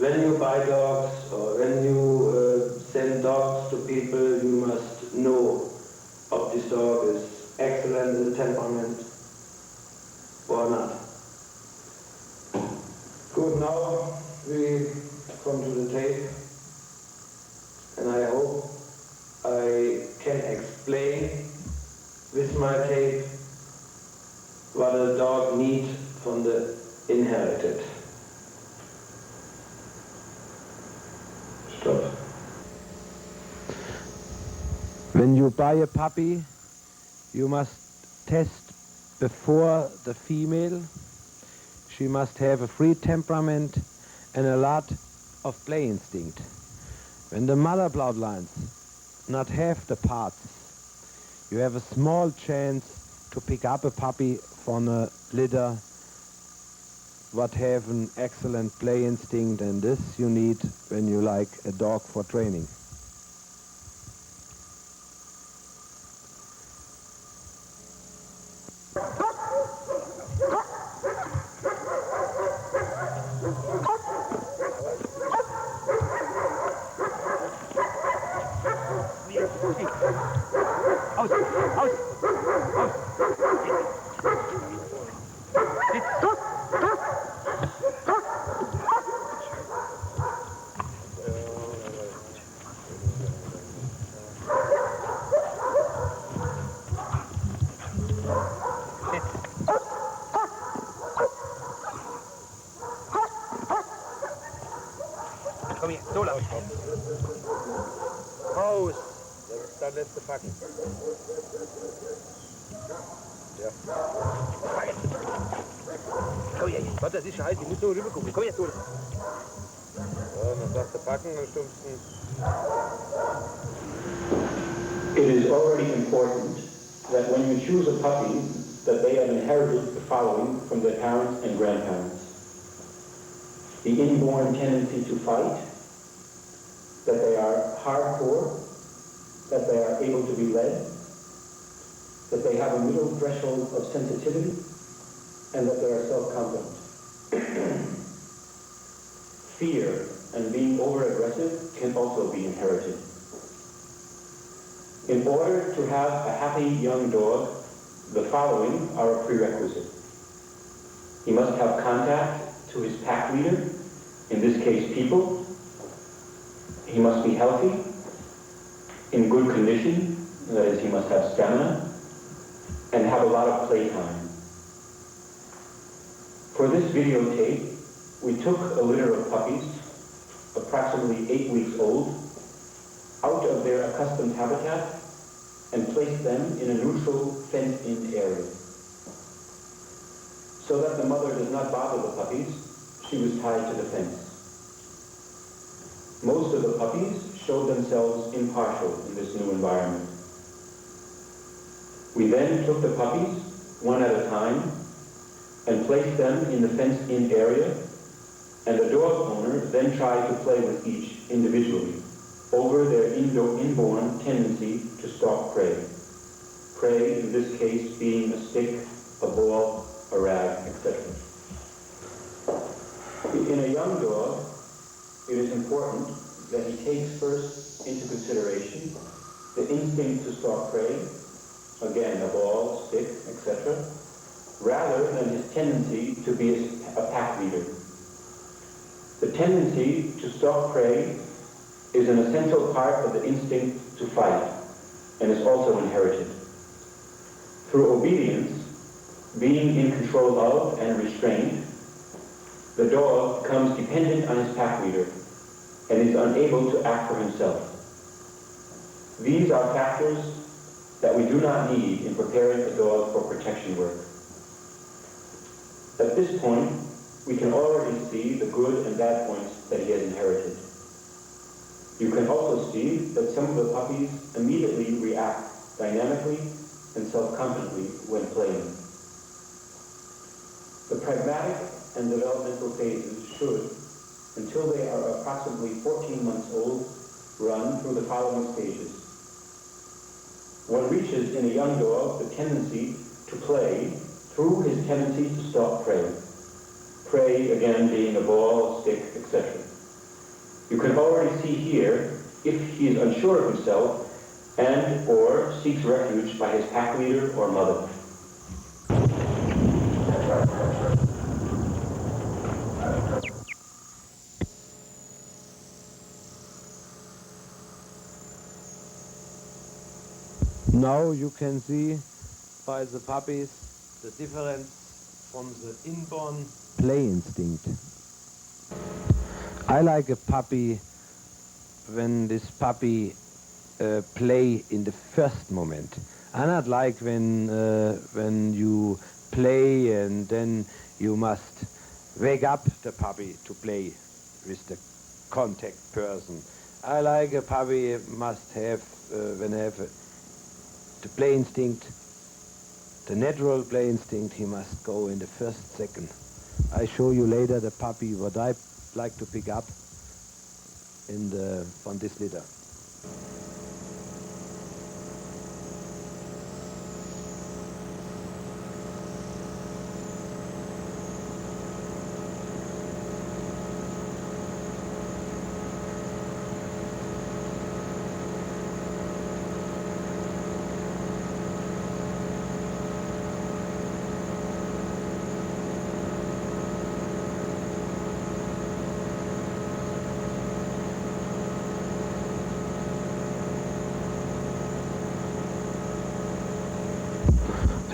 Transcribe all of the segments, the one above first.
when you buy dogs or when you send dogs to people, you must know if this dog is excellent in temperament or not. Good, now we come to the tape, and I hope I can explain with my tape what a dog needs from the inherited. Stop. When you buy a puppy, you must test before the female. She must have a free temperament and a lot of play instinct. When the mother bloodlines not have the parts, you have a small chance to pick up a puppy from a litter what have an excellent play instinct, and this you need when you like a dog for training. Komm hier, so lang. Raus. Das ist das letzte Packen. Ja. Komm hier, warte, das ist heiß, ich muss so rüber gucken. Komm hier, so. Ja, dann sagst du packen, dann stimmst du. It is already important that when you choose a puppy, that they have inherited the following from their parents and grandparents. The inborn tendency to fight, that they are hardcore, that they are able to be led, that they have a middle threshold of sensitivity, and that they are self-confident. Fear and being over-aggressive can also be inherited. In order to have a happy young dog, the following are a prerequisite. He must have contact to his pack leader, in this case people. He must be healthy, in good condition, that is, he must have stamina, and have a lot of playtime. For this videotape, we took a litter of puppies, approximately 8 weeks old, out of their accustomed habitat and placed them in a neutral fenced-in area. So that the mother does not bother the puppies, she was tied to the fence. Most of the puppies showed themselves impartial in this new environment. We then took the puppies, one at a time, and placed them in the fenced-in area, and the dog owner then tried to play with each individually over their inborn tendency to stalk prey. Prey, in this case, being a stick, a ball, a rag, etc. In a young dog, it is important that he takes first into consideration the instinct to stalk prey, again, a ball, stick, etc., rather than his tendency to be a pack leader. The tendency to stalk prey is an essential part of the instinct to fight and is also inherited. Through obedience, being in control of and restrained, the dog becomes dependent on his pack leader and is unable to act for himself. These are factors that we do not need in preparing a dog for protection work. At this point, we can already see the good and bad points that he has inherited. You can also see that some of the puppies immediately react dynamically and self-confidently when playing. The pragmatic and developmental phases should, until they are approximately 14 months old, run through the following stages. One reaches in a young dog the tendency to play through his tendency to stalk prey. Prey, again, being a ball, stick, etc. You can already see here if he is unsure of himself and or seeks refuge by his pack leader or mother. Now you can see by the puppies the difference from the inborn play instinct. I like a puppy when this puppy play in the first moment. I not like when you play and then you must wake up the puppy to play with the contact person. I like a puppy must have the play instinct, the natural play instinct. He must go in the first second. I show you later the puppy what I like to pick up from this litter.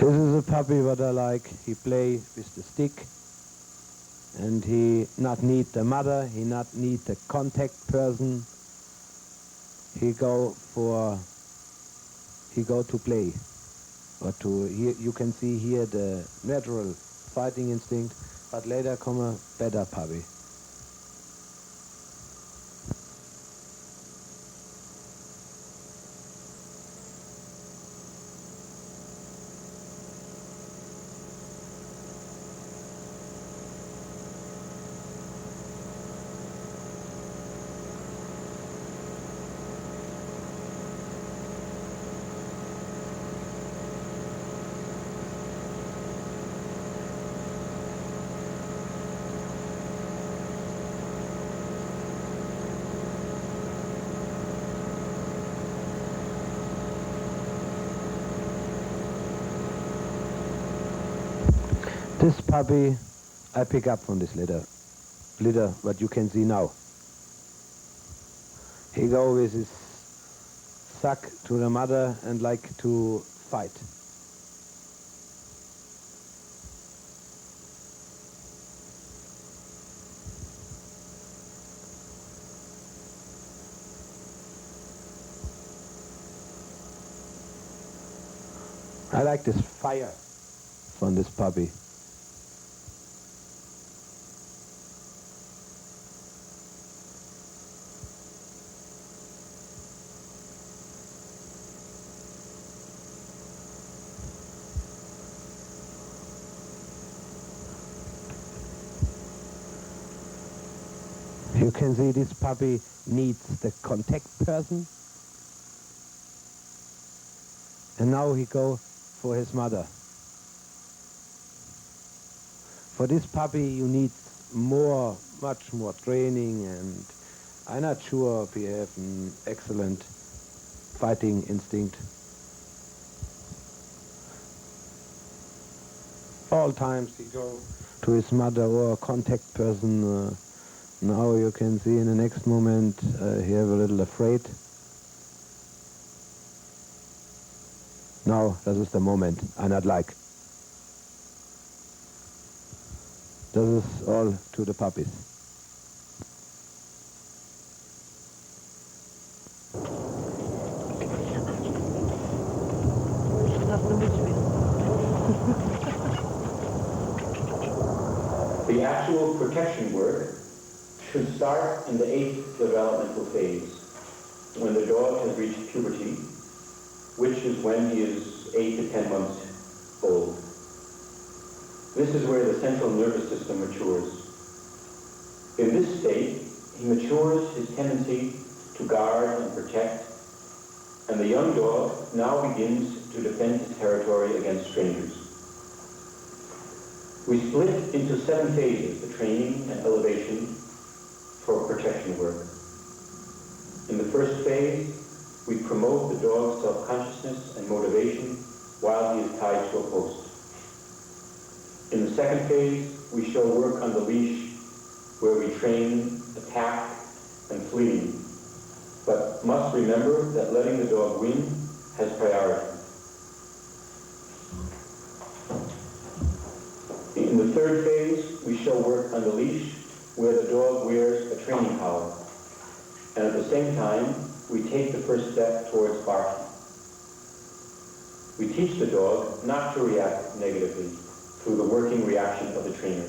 This is a puppy what I like. He play with the stick and he not need the mother, he not need the contact person. He go to play. Or you can see here the natural fighting instinct, but later come a better puppy. This puppy I pick up from this litter what you can see now. He go with his sack to the mother and like to fight. I like this fire from this puppy. You can see this puppy needs the contact person. And now he go for his mother. For this puppy you need much more training, and I'm not sure if he have an excellent fighting instinct. All times he go to his mother or a contact person. Now you can see in the next moment he have a little afraid. Now this is the moment I not like. This is all to the puppies. The actual protection work should start in the 8th developmental phase, when the dog has reached puberty, which is when he is 8 to 10 months old. This is where the central nervous system matures. In this state, he matures his tendency to guard and protect, and the young dog now begins to defend his territory against strangers. We split into 7 phases, the training and elevation for protection work. In the first phase, we promote the dog's self-consciousness and motivation while he is tied to a post. In the second phase, we show work on the leash where we train attack and fleeing, but must remember that letting the dog win has priority. In the third phase, we show work on the leash where the dog wears a training collar, and at the same time, we take the first step towards barking. We teach the dog not to react negatively through the working reaction of the trainer.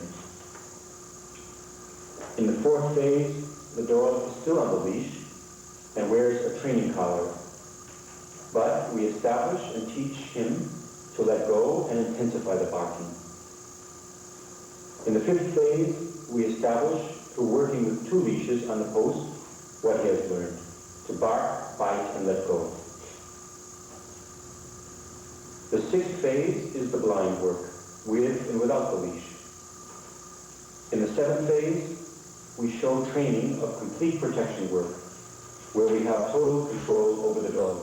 In the fourth phase, the dog is still on the leash and wears a training collar, but we establish and teach him to let go and intensify the barking. In the fifth phase, we establish, through working with 2 leashes on the post, what he has learned: to bark, bite, and let go. The sixth phase is the blind work, with and without the leash. In the seventh phase, we show training of complete protection work, where we have total control over the dog.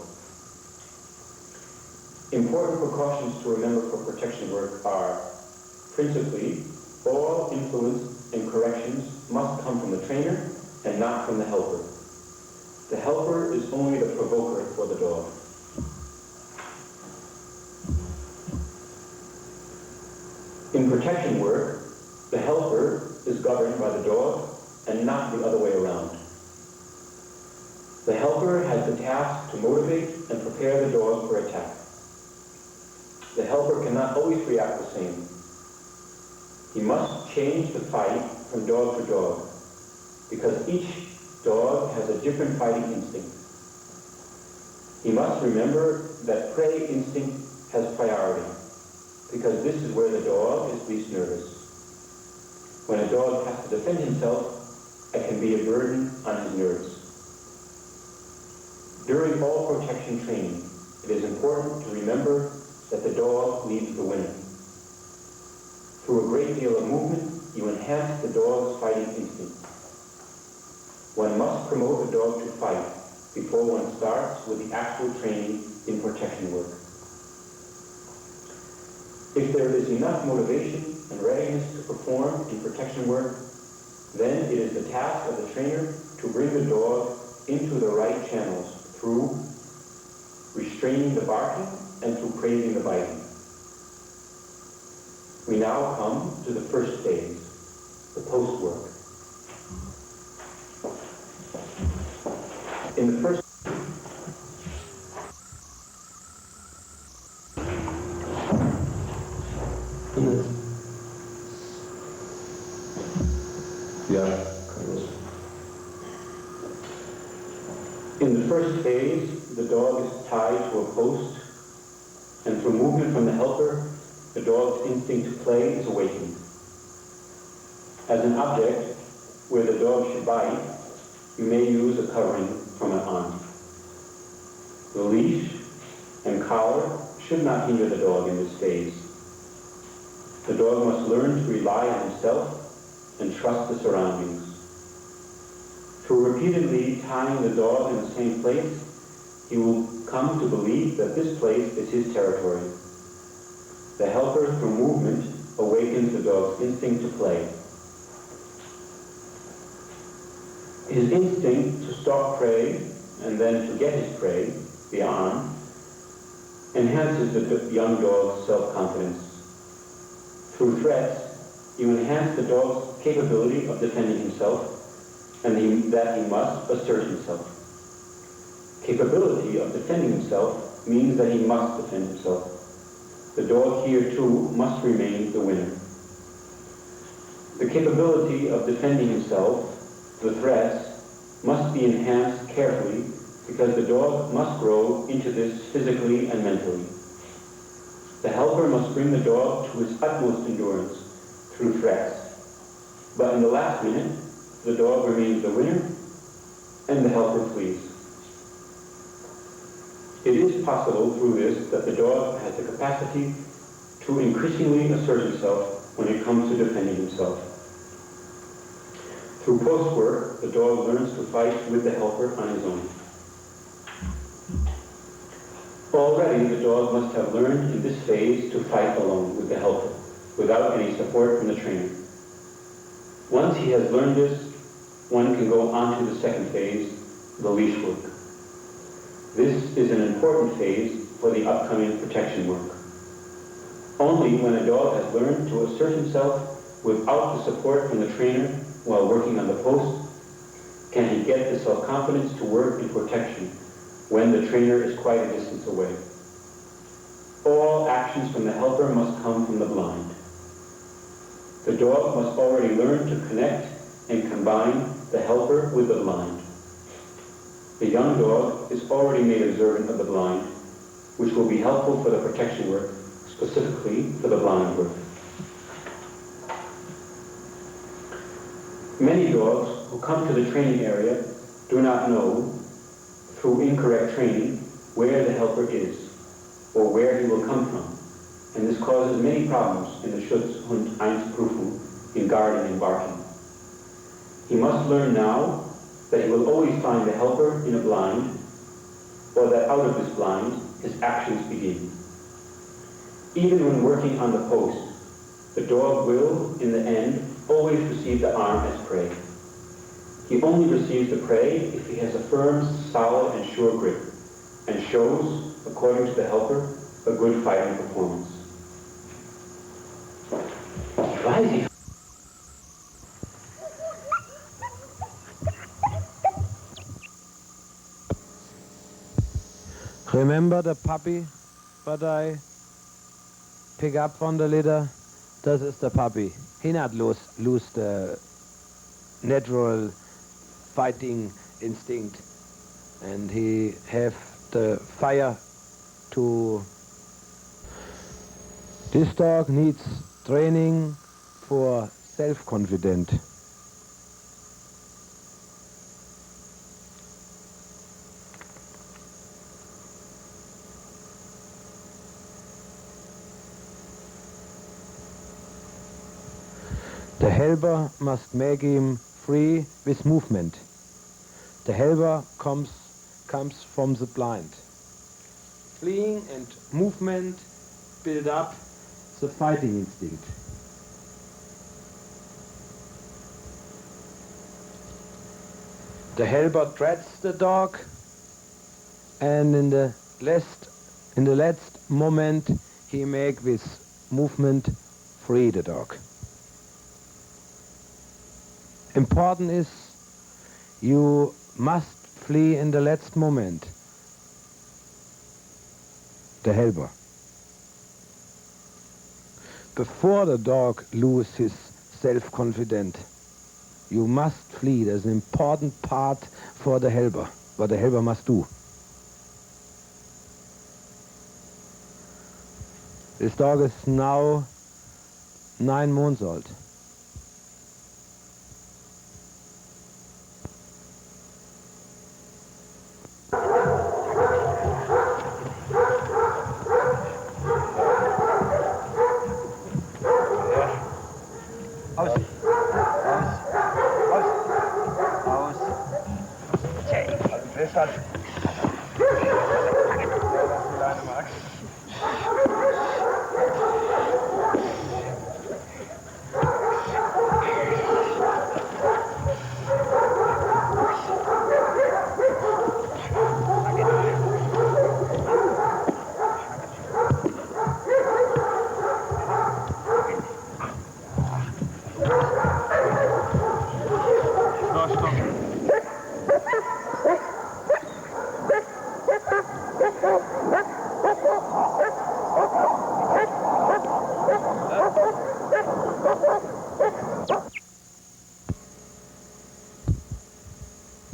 Important precautions to remember for protection work are, principally, all influence and corrections must come from the trainer and not from the helper. The helper is only the provoker for the dog. In protection work, the helper is governed by the dog and not the other way around. The helper has the task to motivate and prepare the dog for attack. The helper cannot always react the same. He must change the fight from dog to dog, because each dog has a different fighting instinct. He must remember that prey instinct has priority, because this is where the dog is least nervous. When a dog has to defend himself, it can be a burden on his nerves. During all protection training, it is important to remember that the dog leads the winner. Through a great deal of movement, you enhance the dog's fighting instinct. One must promote a dog to fight before one starts with the actual training in protection work. If there is enough motivation and readiness to perform in protection work, then it is the task of the trainer to bring the dog into the right channels through restraining the barking and through praising the biting. We now come to the first phase, the post work. In the first In the first phase, the dog is tied to a post, and through movement from the helper, the dog's instinct to play is awakened. As an object where the dog should bite, you may use a covering from an arm. The leash and collar should not hinder the dog in this phase. The dog must learn to rely on himself and trust the surroundings. Through repeatedly tying the dog in the same place, he will come to believe that this place is his territory. The helper, through movement, awakens the dog's instinct to play. His instinct to stalk prey and then to get his prey, the arm, enhances the young dog's self-confidence. Through threats, you enhance the dog's capability of defending himself and that he must assert himself. Capability of defending himself means that he must defend himself. The dog here, too, must remain the winner. The capability of defending himself, the threats, must be enhanced carefully because the dog must grow into this physically and mentally. The helper must bring the dog to his utmost endurance through threats. But in the last minute, the dog remains the winner and the helper flees. It is possible through this that the dog has the capacity to increasingly assert himself when it comes to defending himself. Through post work, the dog learns to fight with the helper on his own. Already, the dog must have learned in this phase to fight alone with the helper, without any support from the trainer. Once he has learned this, one can go on to the second phase, the leash work. This is an important phase for the upcoming protection work. Only when a dog has learned to assert himself without the support from the trainer while working on the post, can he get the self-confidence to work in protection when the trainer is quite a distance away. All actions from the helper must come from the blind. The dog must already learn to connect and combine the helper with the blind. The young dog is already made observant of the blind, which will be helpful for the protection work, specifically for the blind work. Many dogs who come to the training area do not know, through incorrect training, where the helper is, or where he will come from, and this causes many problems in the Schutz und Einzelprüfung in guarding and barking. He must learn now that he will always find the helper in a blind, or that out of this blind, his actions begin. Even when working on the post, the dog will, in the end, always receive the arm as prey. He only receives the prey if he has a firm, solid, and sure grip, and shows, according to the helper, a good fighting performance. Why is he? Remember the puppy what I pick up from the litter? Das ist der puppy. He not lose the natural fighting instinct, and he have the fire to. This dog needs training for self-confident. The helper must make him free with movement. The helper comes from the blind. Fleeing and movement build up the fighting instinct. The helper treads the dog, and in the last moment he make with movement free the dog. Important is you must flee in the last moment. The helper. Before the dog loses his self-confidence, you must flee. That's an important part for the helper, what the helper must do. This dog is now 9 months old.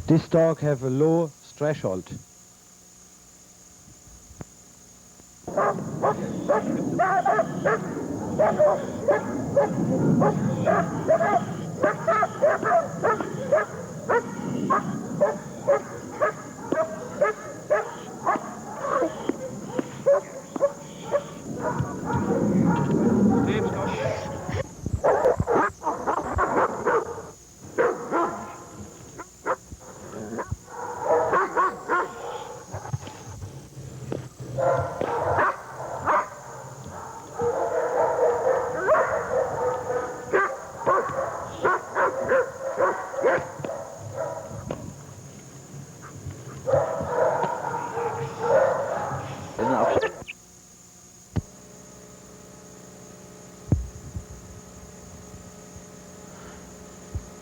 This dog have a low threshold.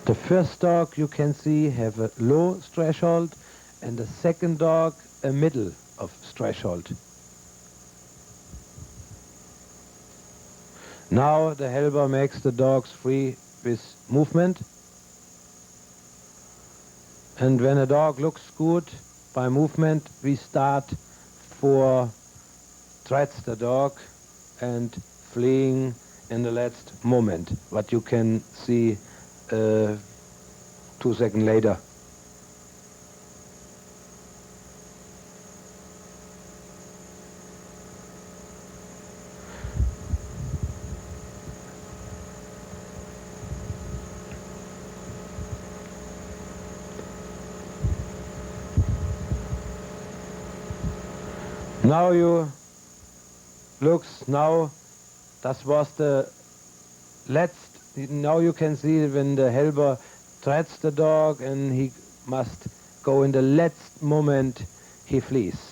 The first dog you can see have a low threshold, and the second dog a middle of threshold. Now the helper makes the dogs free with movement, and when a dog looks good by movement, we start for threats the dog and fleeing in the last moment, what you can see 2 seconds later. Now you looks, now that was the last, now you can see when the helper threats the dog and he must go in the last moment he flees.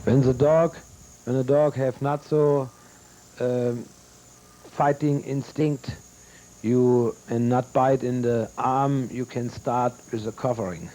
When the dog have not so fighting instinct, and not bite in the arm, you can start with a covering.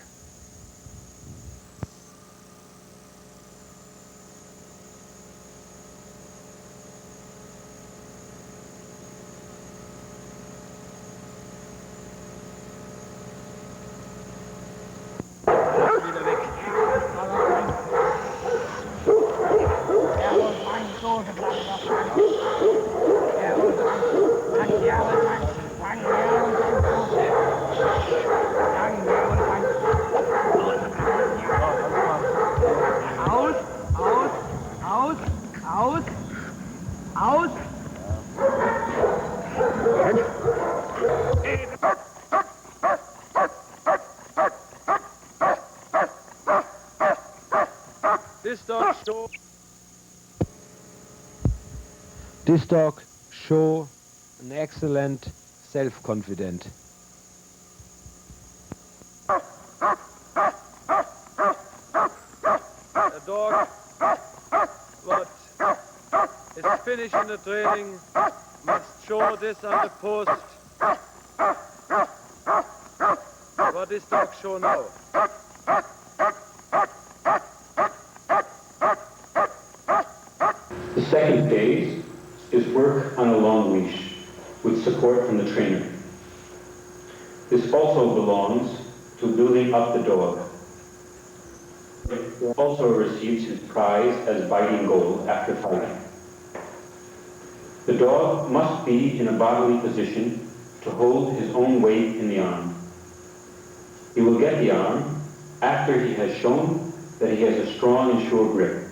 This dog show an excellent self-confidence. A dog what is finishing the training must show this on the post. What this dog show now? The second phase is work on a long leash with support from the trainer. This also belongs to building up the dog. He also receives his prize as biting goal after fighting. The dog must be in a bodily position to hold his own weight in the arm. He will get the arm after he has shown that he has a strong and sure grip,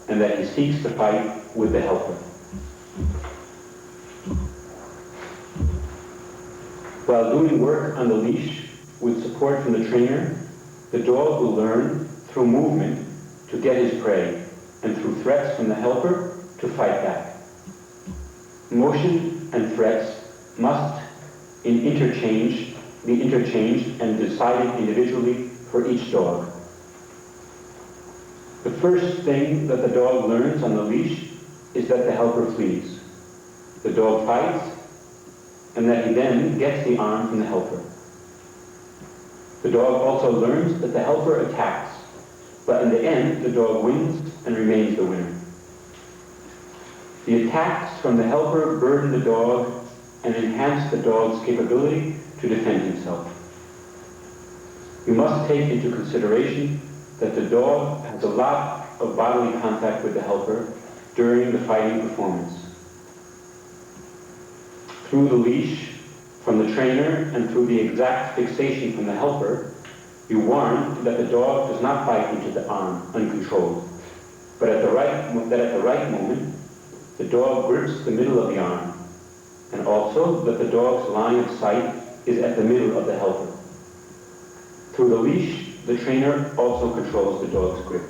and that he seeks to fight with the helper. While doing work on the leash, with support from the trainer, the dog will learn through movement to get his prey, and through threats from the helper to fight back. Motion and threats must be interchanged and decided individually for each dog. The first thing that the dog learns on the leash is that the helper flees. The dog fights, and that he then gets the arm from the helper. The dog also learns that the helper attacks, but in the end, the dog wins and remains the winner. The attacks from the helper burden the dog and enhance the dog's capability to defend himself. We must take into consideration that the dog has a lot of bodily contact with the helper during the fighting performance. Through the leash from the trainer and through the exact fixation from the helper, you warn that the dog does not bite into the arm uncontrolled, but at the right moment, the dog grips the middle of the arm, and also that the dog's line of sight is at the middle of the helper. Through the leash, the trainer also controls the dog's grip.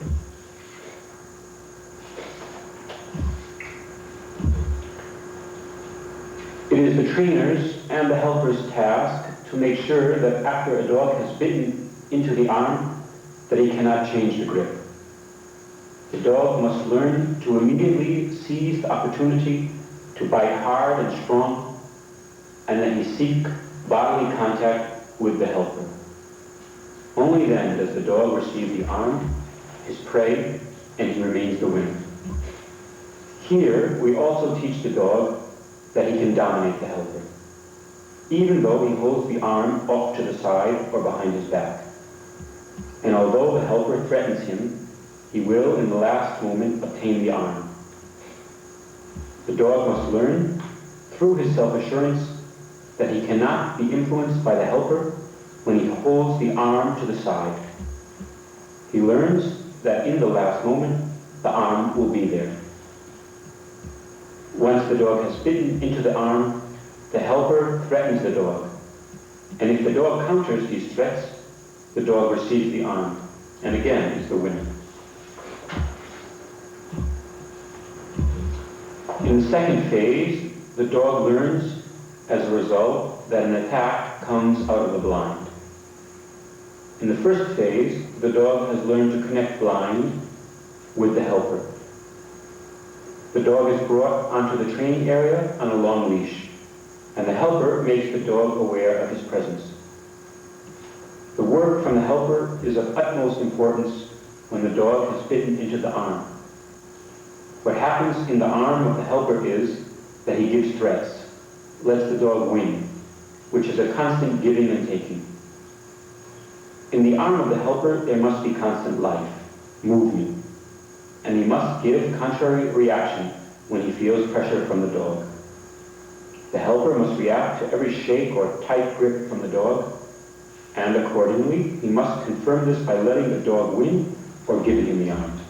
It is the trainer's and the helper's task to make sure that after a dog has bitten into the arm, that he cannot change the grip. The dog must learn to immediately seize the opportunity to bite hard and strong, and then he seek bodily contact with the helper. Only then does the dog receive the arm, his prey, and he remains the winner. Here, we also teach the dog that he can dominate the helper, even though he holds the arm off to the side or behind his back. And although the helper threatens him, he will, in the last moment, obtain the arm. The dog must learn, through his self-assurance, that he cannot be influenced by the helper when he holds the arm to the side. He learns that in the last moment, the arm will be there. Once the dog has bitten into the arm, the helper threatens the dog. And if the dog counters these threats, the dog receives the arm, and again is the winner. In the second phase, the dog learns, as a result, that an attack comes out of the blind. In the first phase, the dog has learned to connect blind with the helper. The dog is brought onto the training area on a long leash, and the helper makes the dog aware of his presence. The work from the helper is of utmost importance when the dog has bitten into the arm. What happens in the arm of the helper is that he gives threats, lets the dog win, which is a constant giving and taking. In the arm of the helper, there must be constant life, movement, and he must give contrary reaction when he feels pressure from the dog. The helper must react to every shake or tight grip from the dog, and accordingly, he must confirm this by letting the dog win or giving him the arm.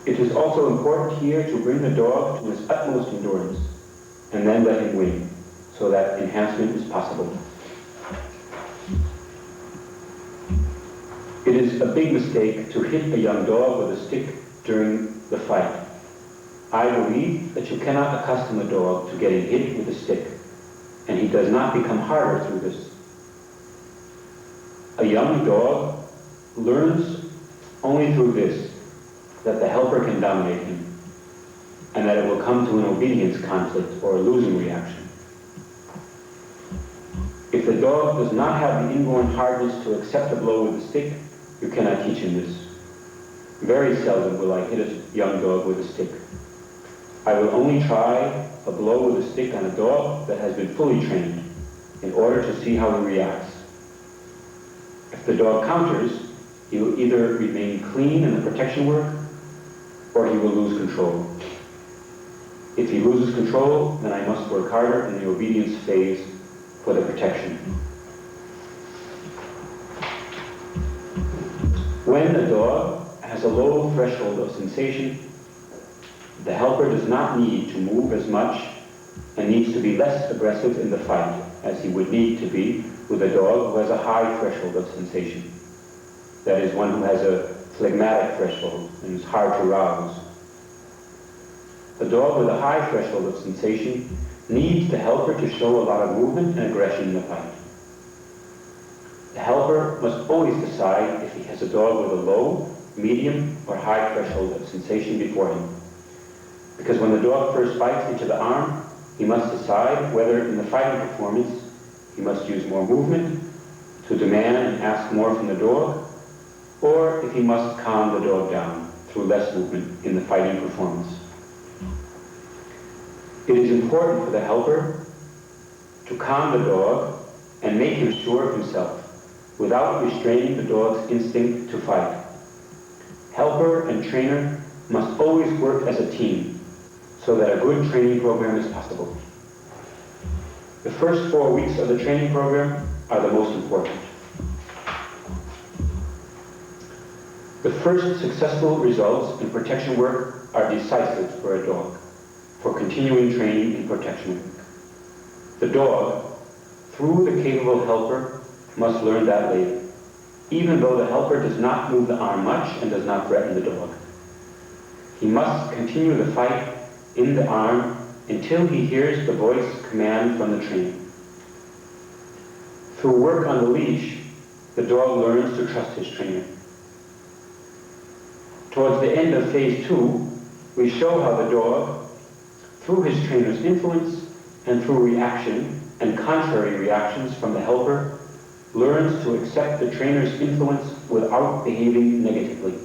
It is also important here to bring the dog to his utmost endurance, and then let him win, so that enhancement is possible. It is a big mistake to hit a young dog with a stick during the fight. I believe that you cannot accustom a dog to getting hit with a stick, and he does not become harder through this. A young dog learns only through this, that the helper can dominate him, and that it will come to an obedience conflict or a losing reaction. If the dog does not have the inborn hardness to accept a blow with a stick, you cannot teach him this. Very seldom will I hit a young dog with a stick. I will only try a blow with a stick on a dog that has been fully trained in order to see how he reacts. If the dog counters, he will either remain clean in the protection work or he will lose control. If he loses control, then I must work harder in the obedience phase for the protection. When a dog has a low threshold of sensation, the helper does not need to move as much and needs to be less aggressive in the fight as he would need to be with a dog who has a high threshold of sensation. That is, one who has a phlegmatic threshold and is hard to rouse. A dog with a high threshold of sensation needs the helper to show a lot of movement and aggression in the fight. The helper must always decide if he has a dog with a low, medium, or high threshold of sensation before him. Because when the dog first bites into the arm, he must decide whether in the fighting performance he must use more movement to demand and ask more from the dog, or if he must calm the dog down through less movement in the fighting performance. It is important for the helper to calm the dog and make him sure of himself without restraining the dog's instinct to fight. Helper and trainer must always work as a team so that a good training program is possible. The first 4 weeks of the training program are the most important. The first successful results in protection work are decisive for a dog, for continuing training in protection work. The dog, through the capable helper, must learn that later, even though the helper does not move the arm much and does not threaten the dog. He must continue the fight in the arm until he hears the voice command from the trainer. Through work on the leash, the dog learns to trust his trainer. Towards the end of phase 2, we show how the dog, through his trainer's influence and through reaction and contrary reactions from the helper, learns to accept the trainer's influence without behaving negatively.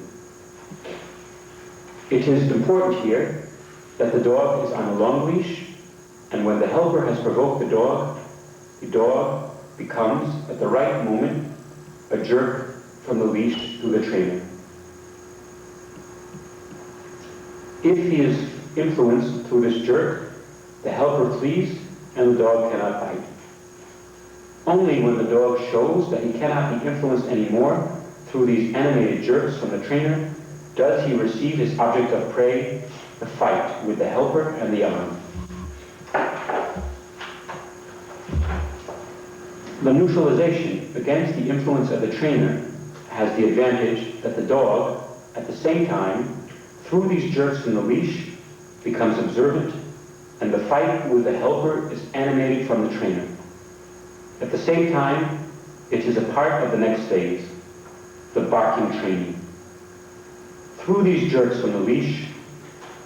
It is important here that the dog is on a long leash, and when the helper has provoked the dog becomes, at the right moment, a jerk from the leash to the trainer. If he is influenced through this jerk, the helper flees and the dog cannot bite. Only when the dog shows that he cannot be influenced anymore through these animated jerks from the trainer does he receive his object of prey, the fight with the helper and the arm. The neutralization against the influence of the trainer has the advantage that the dog, at the same time, through these jerks from the leash, becomes observant, and the fight with the helper is animated from the trainer. At the same time, it is a part of the next phase, the barking training. Through these jerks from the leash,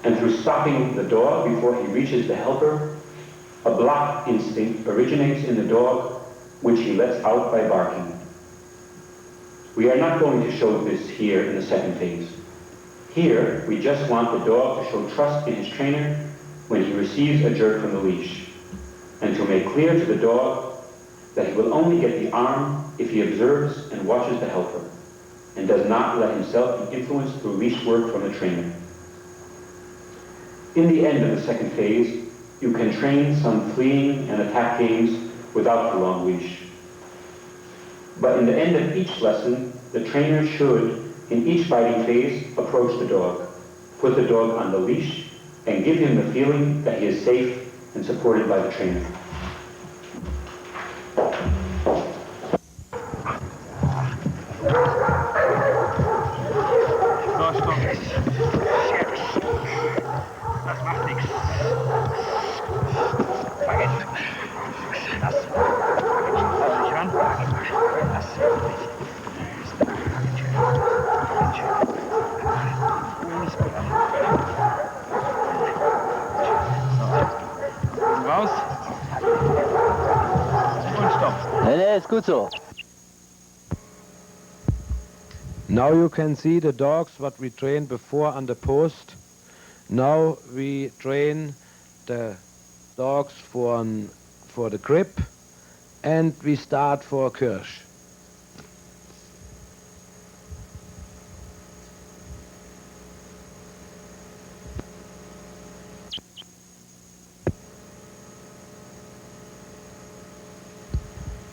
and through stopping the dog before he reaches the helper, a block instinct originates in the dog, which he lets out by barking. We are not going to show this here in the second phase. Here, we just want the dog to show trust in his trainer when he receives a jerk from the leash, and to make clear to the dog that he will only get the arm if he observes and watches the helper, and does not let himself be influenced through leash work from the trainer. In the end of the second phase, you can train some fleeing and attack games without the long leash. But in the end of each lesson, the trainer should, in each fighting phase, approach the dog, put the dog on the leash, and give him the feeling that he is safe and supported by the trainer. Das macht nichts. Fangen. Das. Lass dich ran. Das. Raus. Und stopp. Nee, ist gut so. Now you can see the dogs what we trained before on the post. Now we train the dogs for the grip, and we start for Kirsch.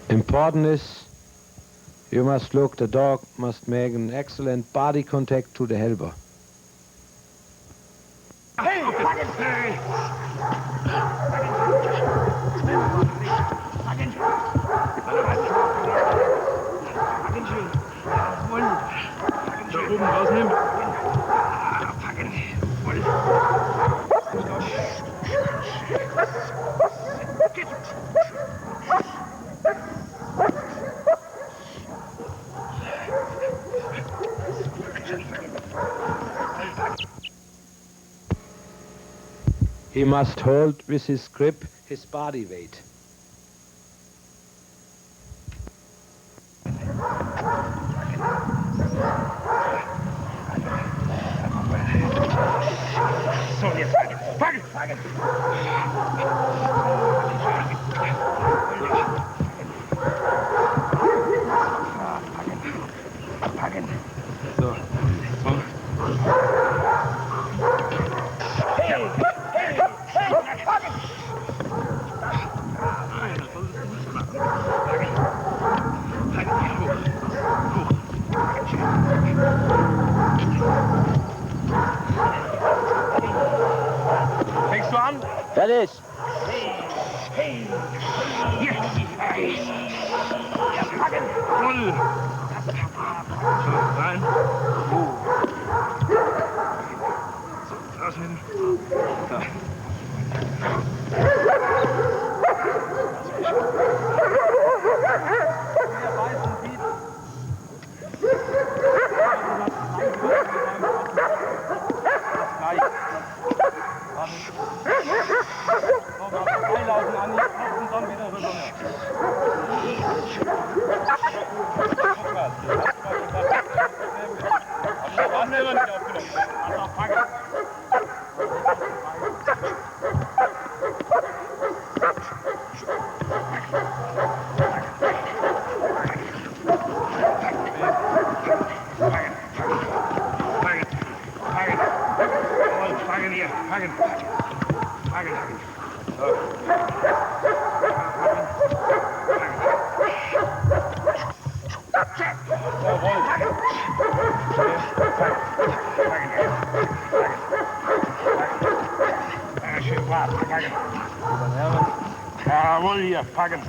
Important is you must look, the dog must make an excellent body contact to the helper. Hey, Rausnehmen, rausnehmen. Packen. Wohl. Stopp. He must hold with his grip his body weight. So, jetzt packen. Packen, packen. Packen. So. Hey, hey, hey, packen. Nein, das soll es nicht machen. Packen. Packen, hoch. Hoch. Fängst du an? Fertig. Hey! Hier! Ja, packen! Voll! So, rein. So, rausnehmen. So. Einlaufen an, und dann wieder rüber. Haben wir nicht aufgenommen. Also packen. Packen hier, packen. Packen. So. Schön brav, packen. Jawohl, hier, packen.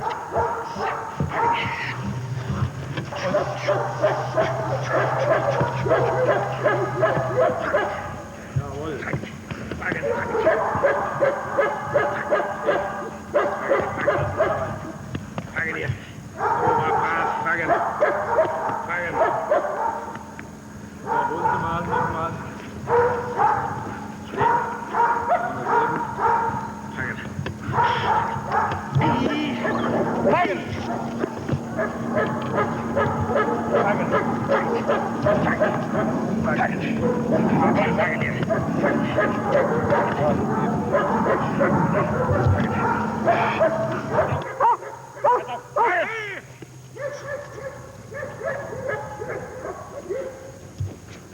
Jawohl. Packen, packen hier. Packen. Packen. So, Boden mal, nochmal.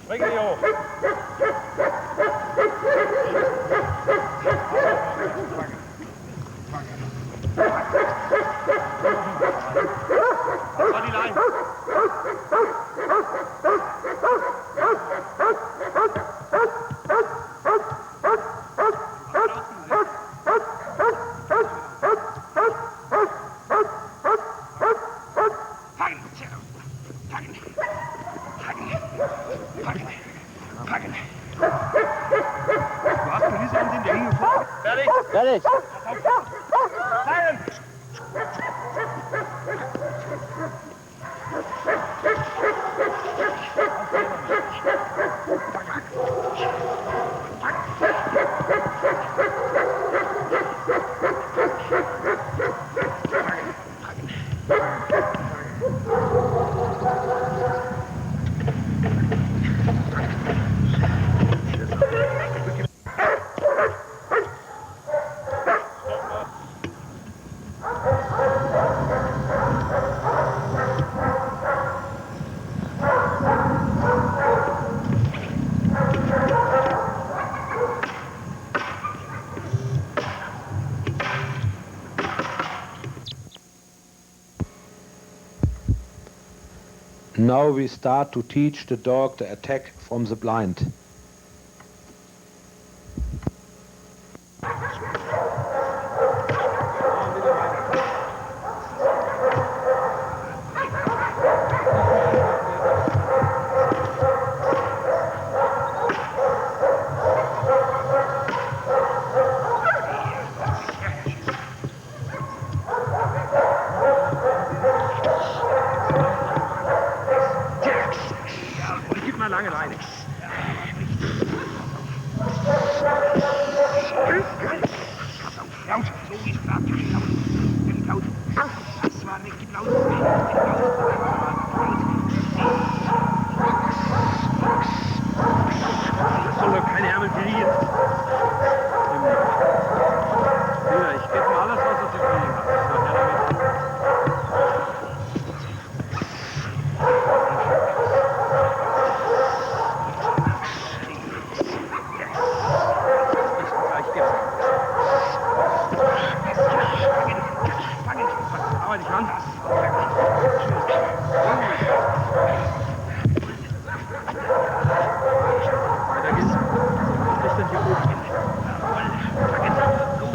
Bring die hoch. War die Leine. Packen. Du hast Police an den Hängen vor. Fertig. Fertig. Packen. Now we start to teach the dog the attack from the blind.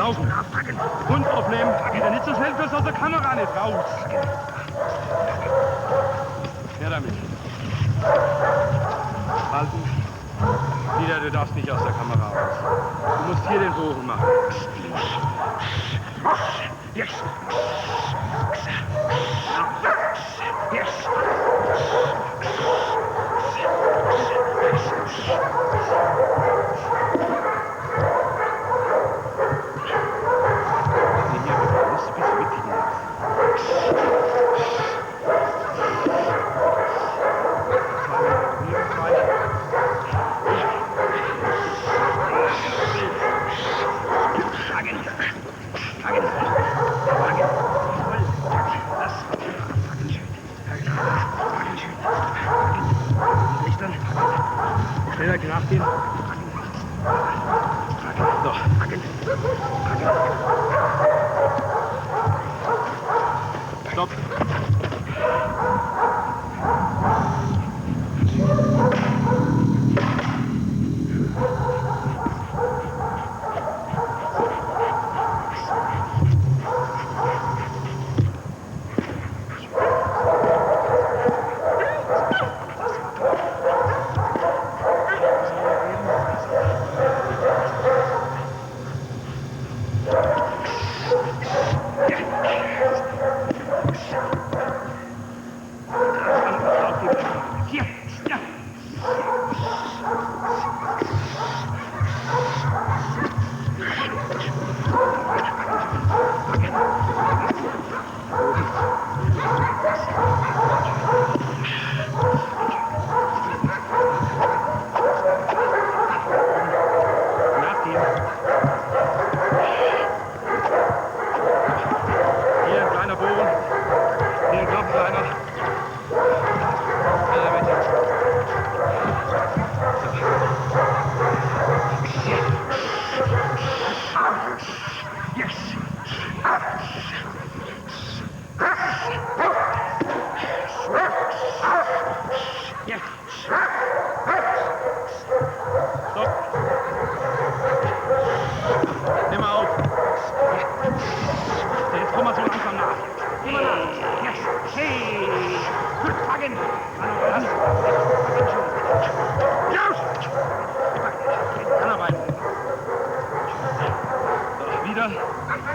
Laufen. Hund aufnehmen. Wieder nicht so schnell, bloß aus der Kamera nicht raus. Her damit. Halten. Wieder, du darfst nicht aus der Kamera raus. Du musst hier den Bogen machen. Yes. Yes. Schneller nachgehen. So. Stopp.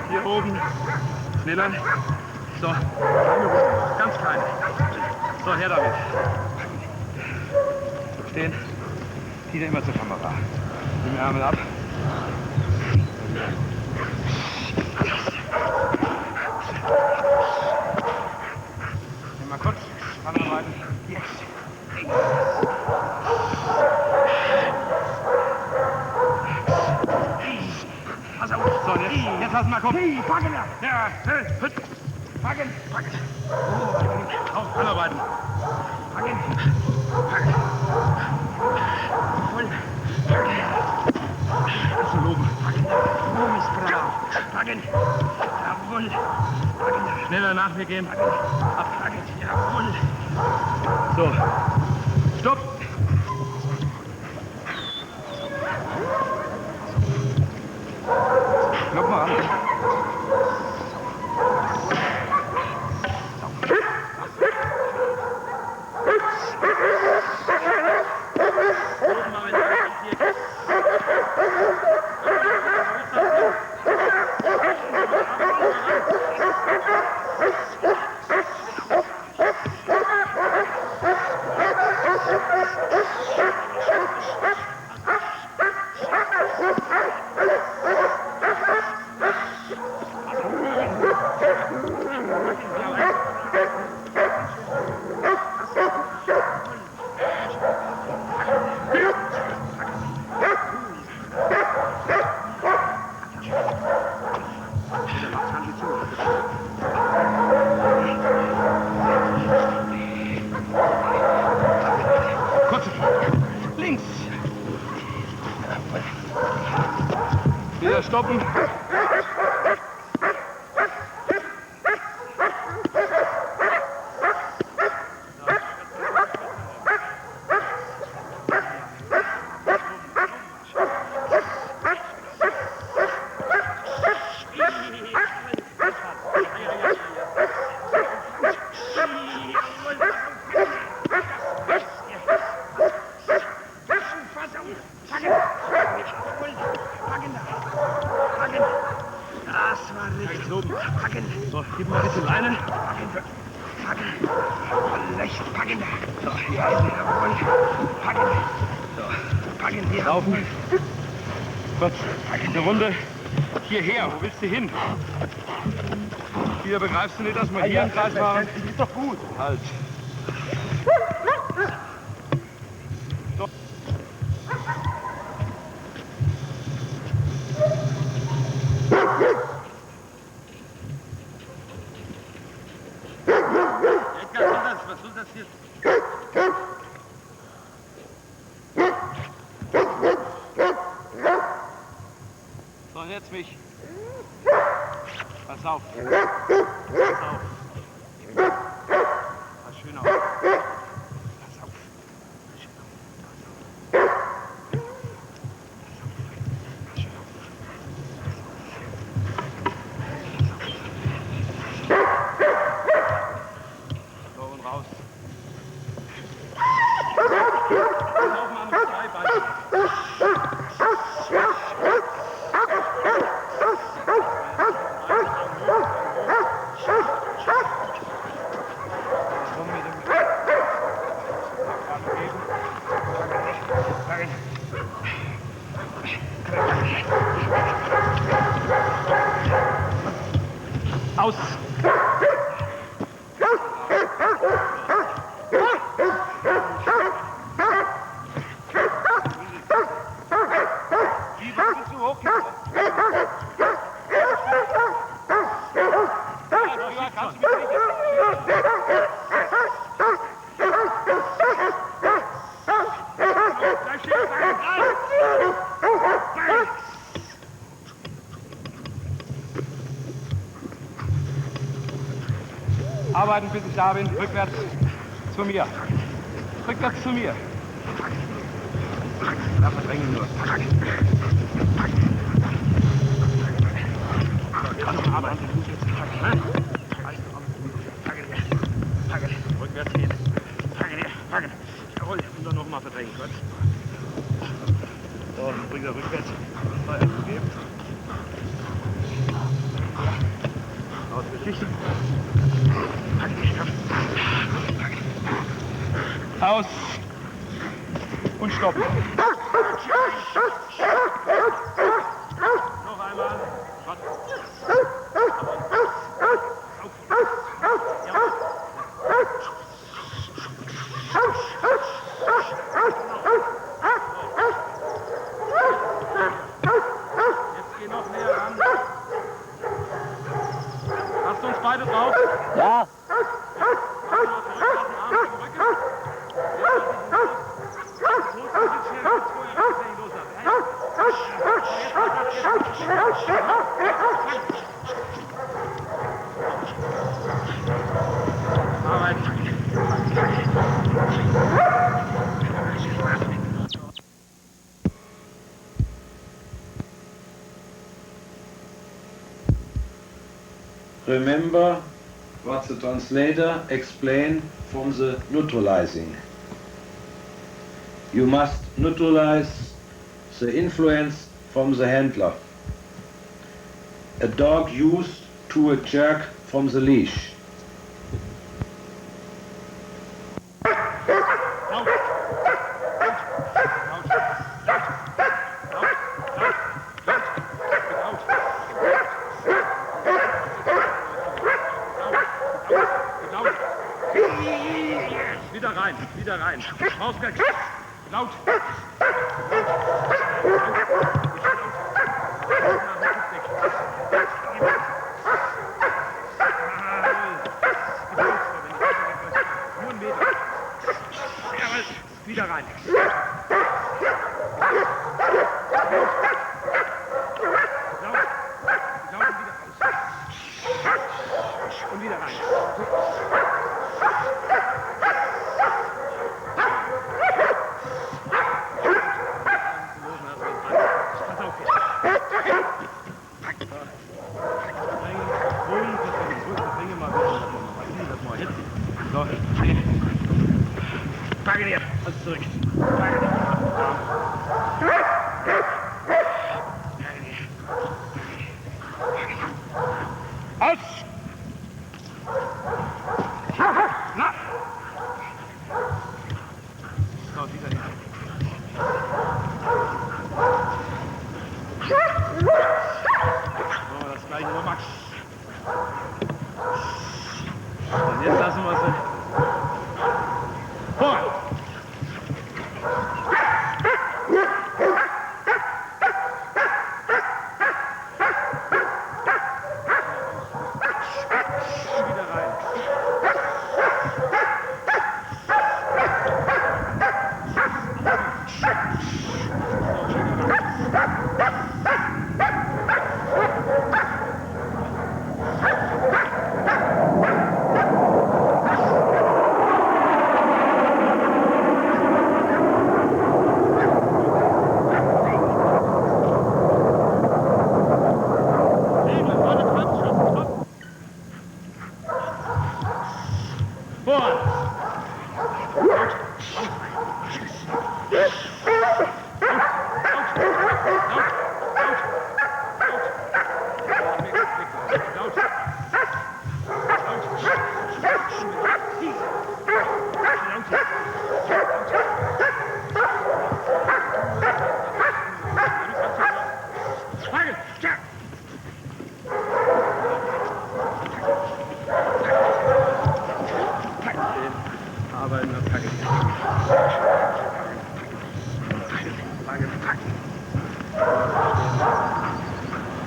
Hier oben. Schneller. So, kleine Runde. Ganz kleine. So, her damit. Stehen. Wieder immer zur Kamera. Nimm die Ärmel ab. Nimm mal kurz. Anarbeiten. Yes. So, jetzt lass mal gucken. Hey, packen da! Ja, hüt! Packen! Packen! Auf, anarbeiten! Packen! Packen! Voll! Packen! Das ist oben! Packen! Oben ist brav! Packen! Jawohl! Packen! Schneller nach mir gehen! Packen! Abpacken! Jawohl! So! Stopp! Klopp mal an. Wieder stoppen. Packen! Jawohl! Packen da! Packen! Das war richtig. Packen! So, gib mal ein bisschen Leine. Packen! Packen! Leicht packen! So, hier ist er, jawohl! Packen! So, packen hier! Laufen. Gut, eine Runde hierher. Wo willst du hin? Hier begreifst du nicht, dass wir hier im Kreis machen? Ist doch gut! Halt. Was soll das hier? So, und jetzt mich. Pass auf. Pass auf. Pass schön auf. Pass auf. Schön auf. Pass schön auf. So, und raus. Laufen wir mit 2 Beinen. Aus! Arbeiten, bis ich da bin. Rückwärts zu mir. Rückwärts zu mir. Da verdrängen nur. Also arbeiten. Rückwärts gehen. Packen. Jawohl, und dann nochmal verdrängen. Gut. So, bringt er rückwärts. Steuer geben. Ausgeschichten. Aus und stoppen. Noch einmal. Jetzt geh noch näher ran. Hast du uns beide drauf? Ja. Remember what the translator explained from the neutralizing. You must neutralize the influence from the handler. A dog used to a jerk from the leash. Wieder rein. Maus weg. Laut. Nur 1 Meter. Jawohl. Wieder rein. Und wieder rein.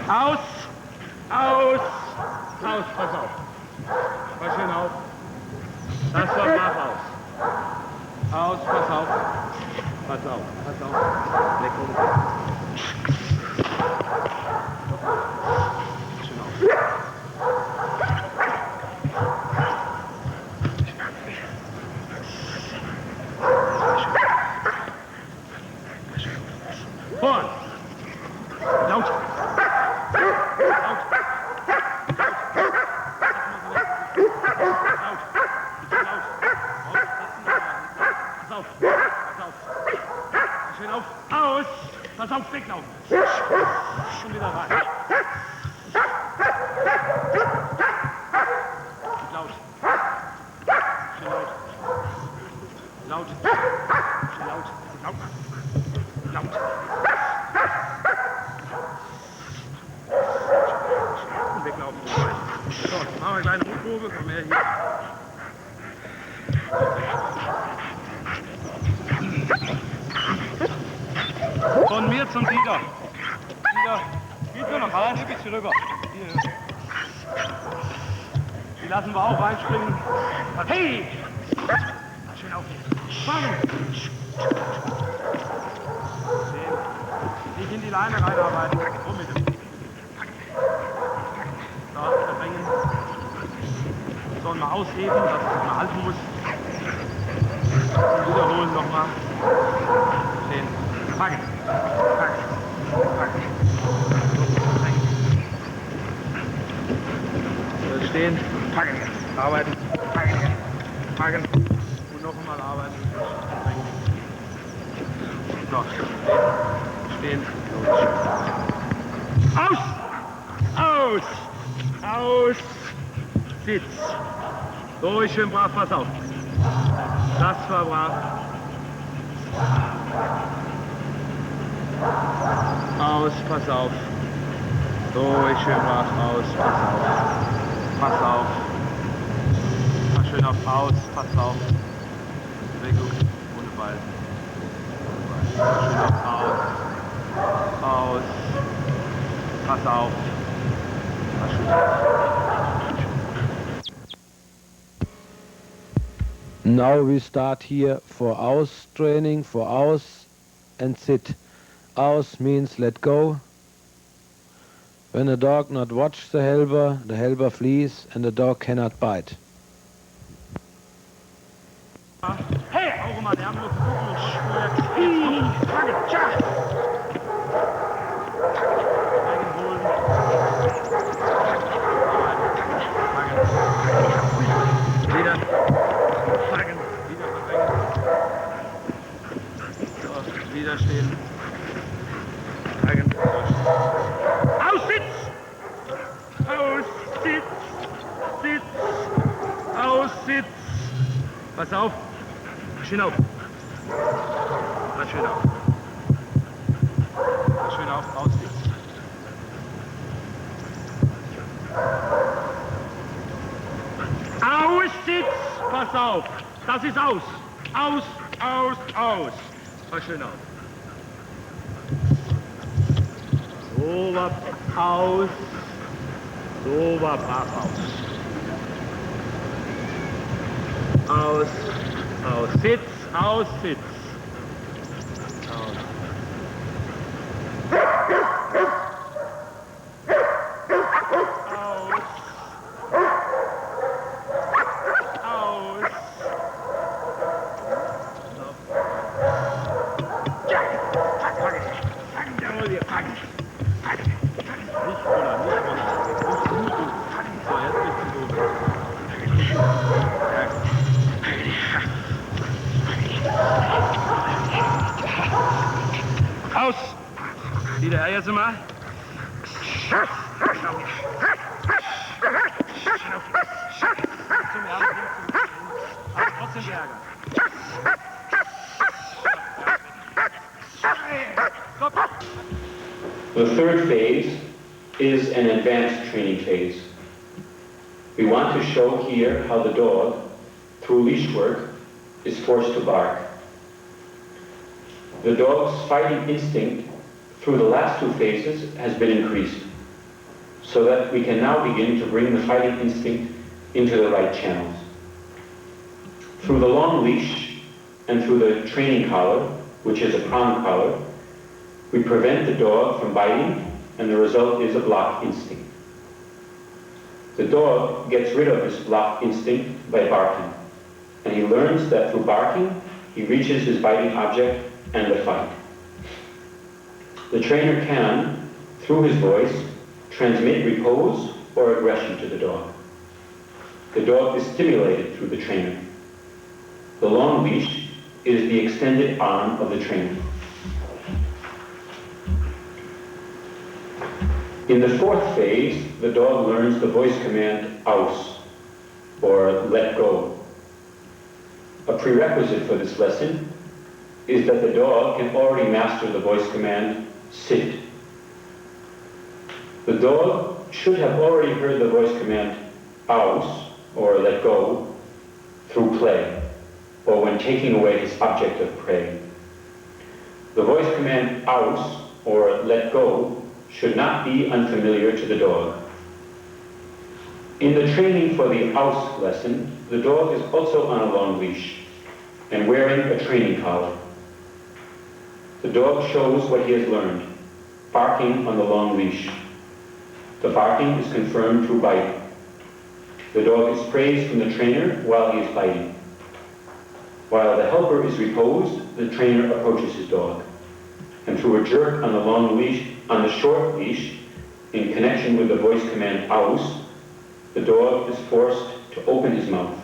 Aus! Aus! Raus, pass auf. Pass schön auf. Das war brav aus. Aus, pass auf. Pass auf, pass auf. Leg um. Schön auf. Vorn! Laut! Aus! Pass auf, weglaufen! Und wieder rein. Laut. Schön laut. Laut. Schön laut. Laut. Laut. Und weglaufen. So, machen wir eine kleine Rundkurve. Komm her hier. Von mir zum Dieter. Dieter, geht nur noch rein, ein bisschen rüber. Hier. Die lassen wir auch reinspringen. Hey! Schön auf hier. Fangen! Nicht in die Leine reinarbeiten. Komm mit dem. So, verbringen. Sollen wir ausheben, dass es mal halten muss. Und wiederholen nochmal. Stehen. Fangen. Stehen, packen, arbeiten, packen und noch einmal arbeiten. So, stehen, aus, aus, aus, Sitz. Ruhig, schön brav, pass auf. Das war brav. Aus, pass auf. Ruhig, schön brav, aus, pass auf. Pass auf. Pass schön auf, aus, pass auf. Bewegung, ohne Ball. Pass schön auf, aus. Aus. Pass auf. Pass schön auf. Now we start here for aus training, for aus and sit. Aus means let go. When a dog not watch the helper flees and the dog cannot bite. Hey, auch immer der Arm gucken. Frage, tja. Einholen. Wieder. Fragen. Wieder verdrängen. So, wieder stehen. Fragen. Aus, Sitz! Aus, Sitz! Sitz! Aus, Sitz! Pass auf! Schön auf! Pass schön auf! Pass schön auf, aus, Sitz! Aus, Sitz! Pass auf! Das ist aus! Aus, aus, aus! Pass schön auf! So war aus. So war brav aus. Aus. Aus. Sitz. Aus. Sitz. Aus. Aus. Aus. Ja. Packen. Jawohl, wir packen. Nicht runter, nicht runter. So, jetzt bist du oben. Aus! Wieder jetzt mal. Zum Ärger. Aber trotzdem Ärger. The third phase is an advanced training phase. We want to show here how the dog, through leash work, is forced to bark. the dog's fighting instinct through the last two phases has been increased, so that we can now begin to bring the fighting instinct into the right channels. Through the long leash and through the training collar, which is a prong collar, we prevent the dog from biting, and the result is a block instinct. The dog gets rid of this block instinct by barking, and he learns that through barking, he reaches his biting object and the fight. The trainer can, through his voice, transmit repose or aggression to the dog. The dog is stimulated through the trainer. The long leash is the extended arm of the trainer. In the fourth phase, the dog learns the voice command aus, or let go. A prerequisite for this lesson is that the dog can already master the voice command sit. The dog should have already heard the voice command aus, or let go, through play, or when taking away his object of prey. The voice command aus, or let go, should not be unfamiliar to the dog. In the training for the aus lesson, the dog is also on a long leash and wearing a training collar. The dog shows what he has learned, barking on the long leash. The barking is confirmed through bite. The dog is praised from the trainer while he is biting. While the helper is reposed, the trainer approaches his dog, and through a jerk on the long leash, on the short leash, in connection with the voice command aus, the dog is forced to open his mouth.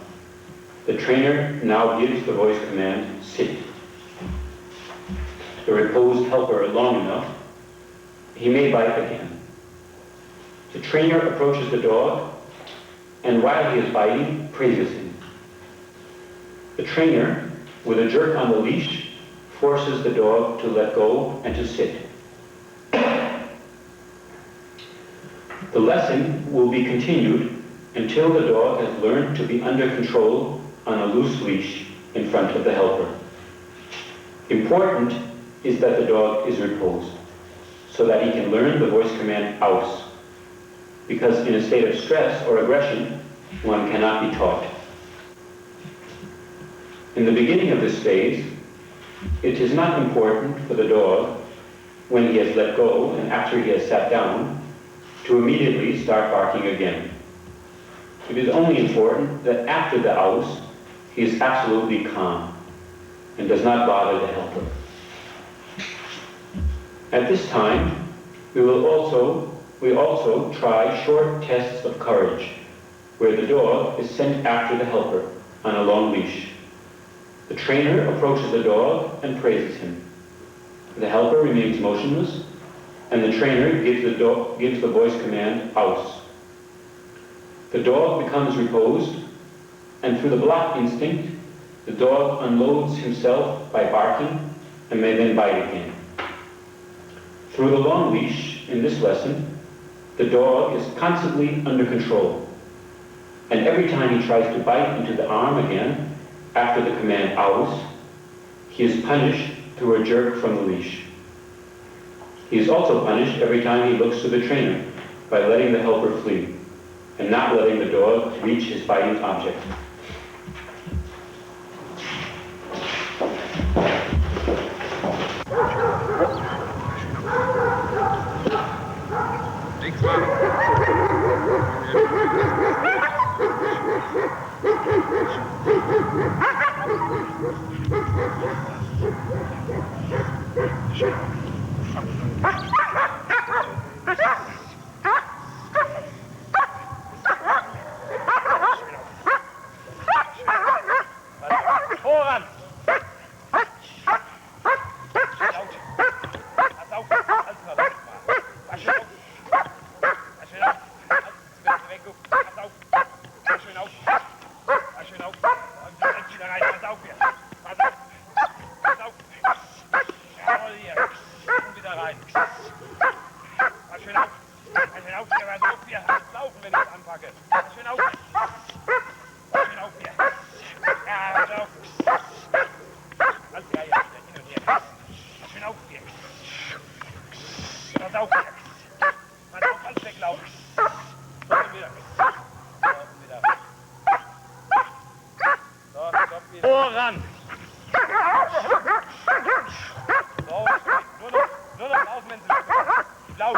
The trainer now gives the voice command sit. The reposed helper long enough, he may bite again. The trainer approaches the dog, and while he is biting, praises him. The trainer, with a jerk on the leash, forces the dog to let go and to sit. The lesson will be continued until the dog has learned to be under control on a loose leash in front of the helper. Important is that the dog is reposed, so that he can learn the voice command aus, because in a state of stress or aggression, one cannot be taught. In the beginning of this phase, it is not important for the dog, when he has let go and after he has sat down, to immediately start barking again. It is only important that after the aus, he is absolutely calm and does not bother the helper. At this time, we also try short tests of courage, where the dog is sent after the helper on a long leash. The trainer approaches the dog and praises him. The helper remains motionless, and the trainer gives the voice command aus. The dog becomes reposed, and through the block instinct, the dog unloads himself by barking and may then bite again. Through the long leash, in this lesson, the dog is constantly under control, and every time he tries to bite into the arm again, after the command aus, he is punished through a jerk from the leash. He is also punished every time he looks to the trainer by letting the helper flee and not letting the dog reach his biting object. auf, als weglaufen. So, und wieder. So, stopp wieder. Voran. So, nur noch laufen, wenn Sie laut.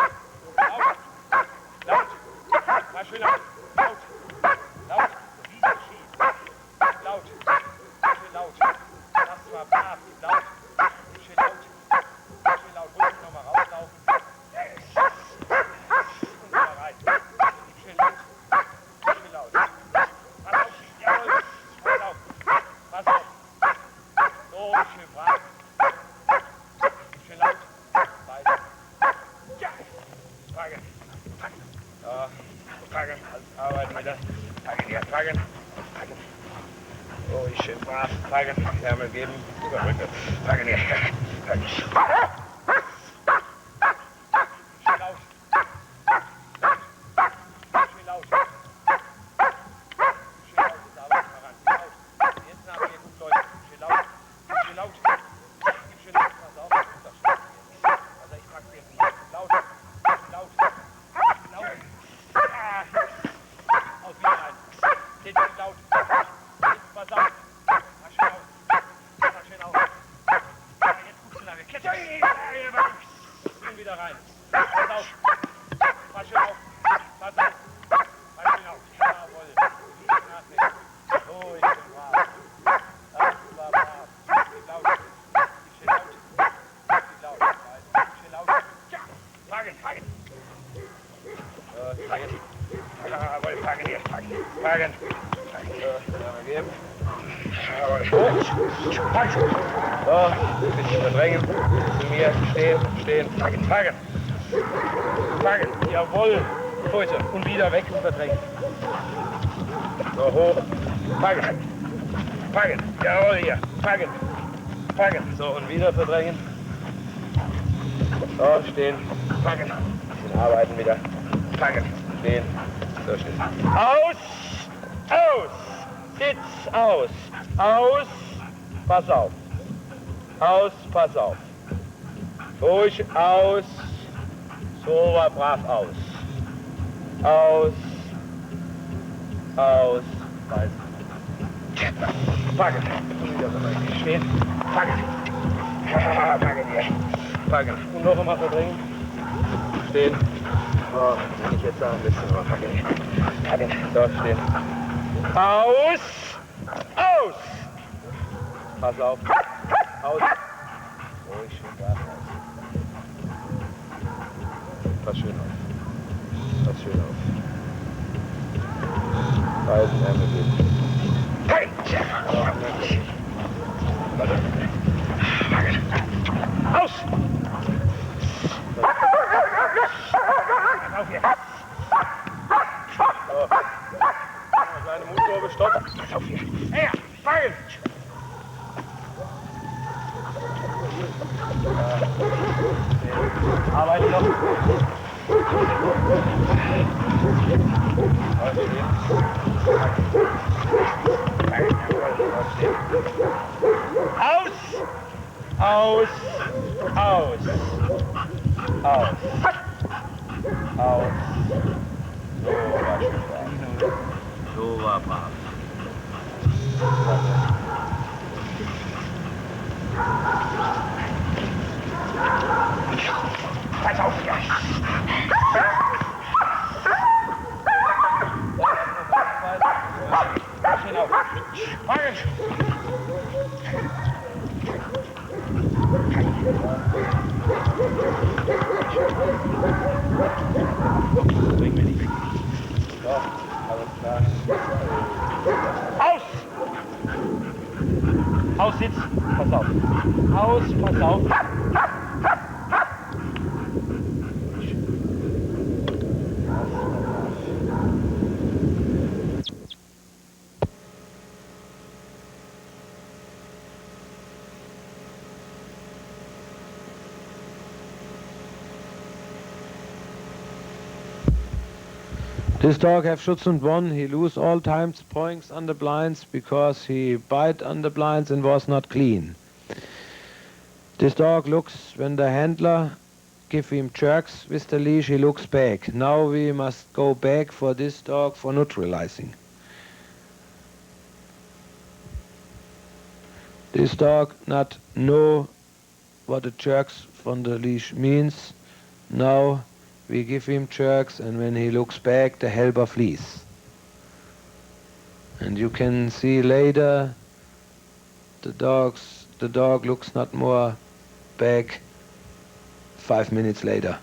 Mal schön laut. Laut. Wie das schießt. Laut. Schön laut. Das war brav. Laut. Schön laut. Schön laut. Ruhig nochmal rauslaufen. Und wieder rein. Schön laut. Schön laut. Pass auf. Jawohl. Pass auf. Pass auf. So, schön brav. Schön laut. Weiter. Ja. Packen. Ja. Packen. Also arbeiten wieder. Packen hier. Packen. Packen. Oh, ich schön brav. Packen. Ärmel geben. Überrücken. Packen hier. Packen. Schön laut. Schön laut. Schön laut. Jetzt arbeiten wir ran. Laut. Jetzt nach mir. Gut, Leute. Schön laut. Schön laut. Schön laut. Pass auf. Also ich pack's jetzt nicht. Laut. Laut. Laut. Ah. Aus wieder rein. Jetzt laut. Jetzt pass auf. Mach schön auf. Mach schön auf. Jetzt gut zu lange. Kletter. Und wieder rein. Pass auf. Pass schön auf. Pass auf. Pass schön auf. Jawohl. Nachdenken. So, ich bin brav. Das war brav. Schön laut. Schön laut. Schön laut. Schön laut. Ja. Packen. Packen. Packen. Jawohl. Packen hier. Packen. Packen. Packen. Geben. Jawohl. Packen. So, ein bisschen verdrängen. Zu mir. Stehen. Packen. Packen. Packen. Jawohl. Heute. Und wieder weg und verdrängen. So, hoch. Packen. Packen. Jawohl, hier. Packen. Packen. So, und wieder verdrängen. So, stehen. Packen. Bisschen arbeiten wieder. Packen. Stehen. So, stehen. Aus. Aus. Sitz. Aus. Aus. Pass auf. Aus. Pass auf. Ruhig. Aus. So war brav. Aus. Aus. Aus. Weiß. Packen. Stehen. Packen. Packen hier. Packen. Und noch einmal verdrängen. Stehen. Oh, wenn ich jetzt da ein bisschen drauf packen hier. Packen. So, stehen. Aus. Aus. Pass auf. Aus. Ruhig, schön brav aus. Pass schön auf. Pass schön auf. Beiden Ärmel geben. Aus! Auf hier. So. Kleine Mutprobe, stopp. Auf hier. Her, fallen! Arbeiten noch. Aus! Aus! Aus! Aus! Aus! So war brav. Pass auf, ja! Genau. Fangen! Bring mir nicht weg. So, alles klar. Aus! Aus Sitz, pass auf. Aus, pass auf. This dog have Schutz und won. He lose all times points on the blinds because he bite on the blinds and was not clean. This dog looks when the handler give him jerks with the leash, he looks back. Now we must go back for this dog for neutralizing. This dog not know what the jerks from the leash means. Now we give him jerks, and when he looks back, the helper flees. And you can see later the dog looks not more back 5 minutes later.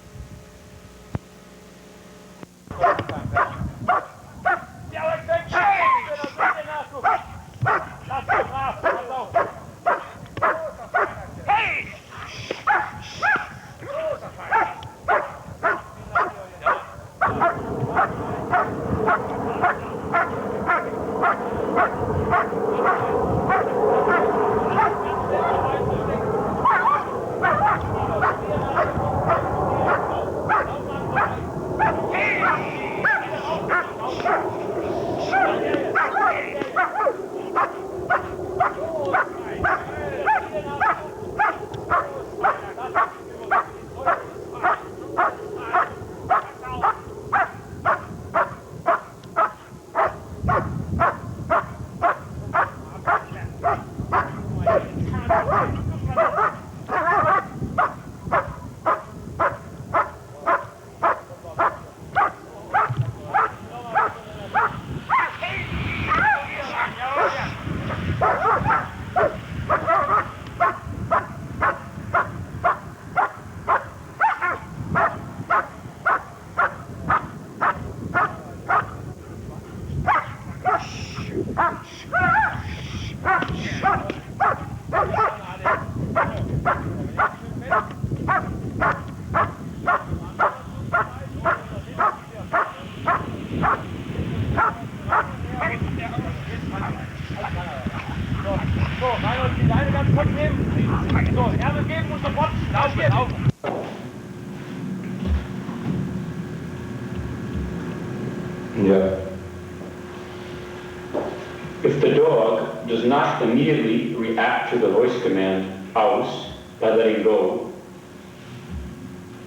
If the dog does not immediately react to the voice command aus by letting go,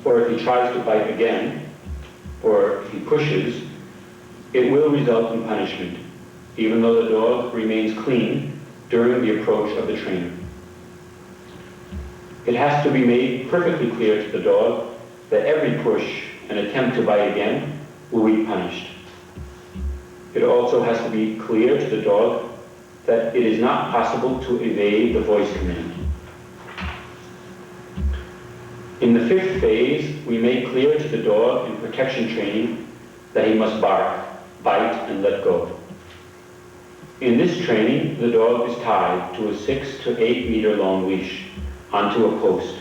or if he tries to bite again, or if he pushes, it will result in punishment, even though the dog remains clean during the approach of the trainer. It has to be made perfectly clear to the dog that every push and attempt to bite again will be punished. It also has to be clear to the dog that it is not possible to evade the voice command. In the fifth phase, we make clear to the dog in protection training that he must bark, bite, and let go. In this training, the dog is tied to a 6 to 8 meter long leash onto a post,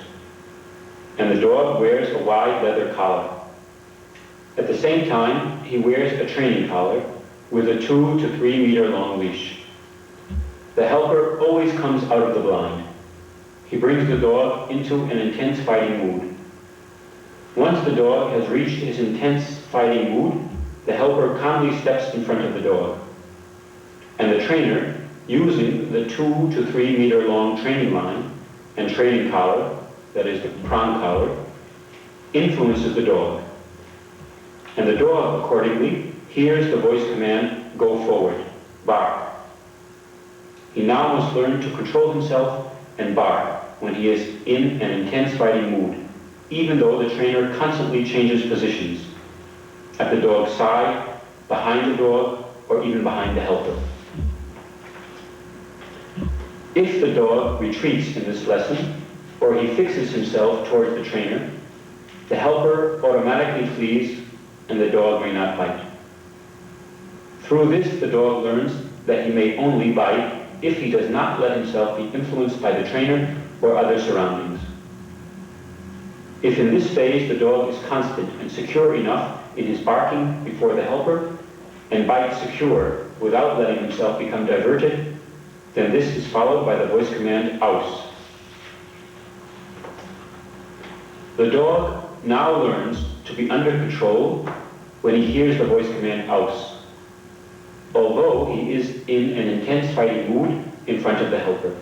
and the dog wears a wide leather collar. At the same time, he wears a training collar with a 2 to 3 meter long leash. The helper always comes out of the blind. He brings the dog into an intense fighting mood. Once the dog has reached his intense fighting mood, the helper calmly steps in front of the dog. And the trainer, using the 2 to 3 meter long training line and training collar, that is the prong collar, influences the dog. And the dog, accordingly, hears the voice command, go forward, bark. He now must learn to control himself and bark when he is in an intense fighting mood, even though the trainer constantly changes positions, at the dog's side, behind the dog, or even behind the helper. If the dog retreats in this lesson, or he fixes himself towards the trainer, the helper automatically flees and the dog may not bite. Through this, the dog learns that he may only bite if he does not let himself be influenced by the trainer or other surroundings. If in this phase the dog is constant and secure enough in his barking before the helper and bites secure without letting himself become diverted, then this is followed by the voice command aus. The dog now learns to be under control when he hears the voice command aus, although he is in an intense fighting mood in front of the helper.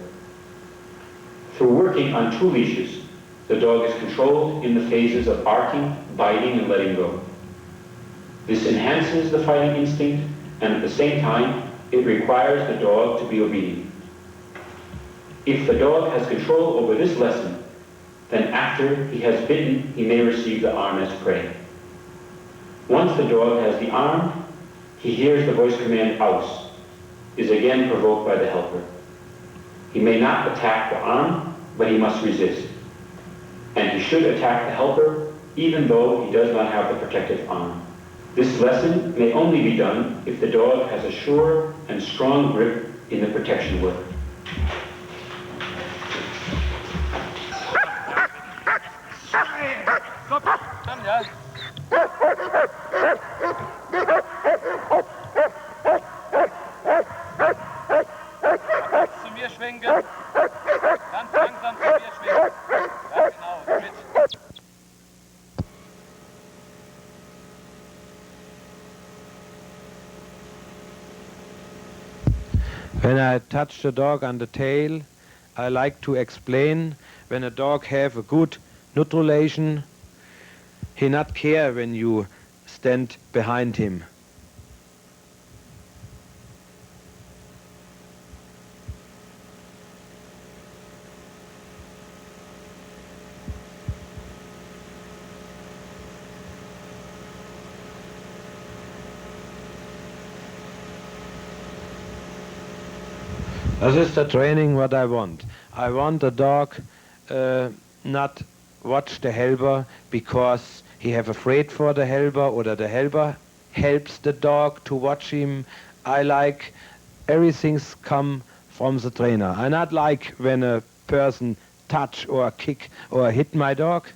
Through working on 2 leashes, the dog is controlled in the phases of barking, biting, and letting go. This enhances the fighting instinct, and at the same time, it requires the dog to be obedient. If the dog has control over this lesson, then after he has bitten, he may receive the arm as prey. Once the dog has the arm, he hears the voice command aus, is again provoked by the helper. He may not attack the arm, but he must resist. And he should attack the helper, even though he does not have the protective arm. This lesson may only be done if the dog has a sure and strong grip in the protection work. Zu mir schwenken. Ganz langsam zu mir schwenken. Ja, genau, mit. When I touch the dog on the tail, I like to explain when a dog have a good neutralization, he not care when you stand behind him. This is the training what I want. I want the dog not watch the helper because he have afraid for the helper or the helper helps the dog to watch him. I like everything's come from the trainer. I not like when a person touch or kick or hit my dog.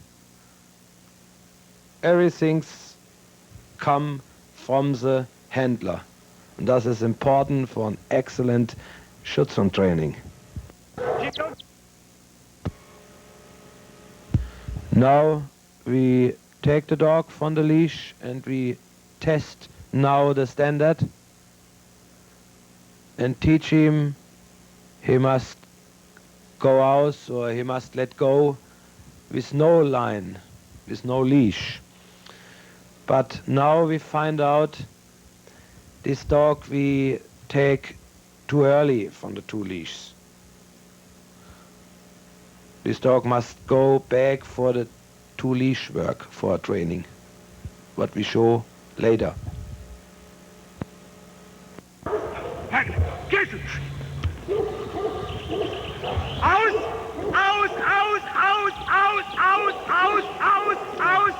Everything's come from the handler. And that is important for an excellent Schutzhund-training. Now we take the dog from the leash and we test now the standard and teach him he must go out or he must let go with no line, with no leash. But now we find out this dog we take too early from the two leashes. This dog must go back for the two leash work for training, what we show later. Aus! Aus! Aus! Aus! Aus! Aus! Aus! Aus! Aus!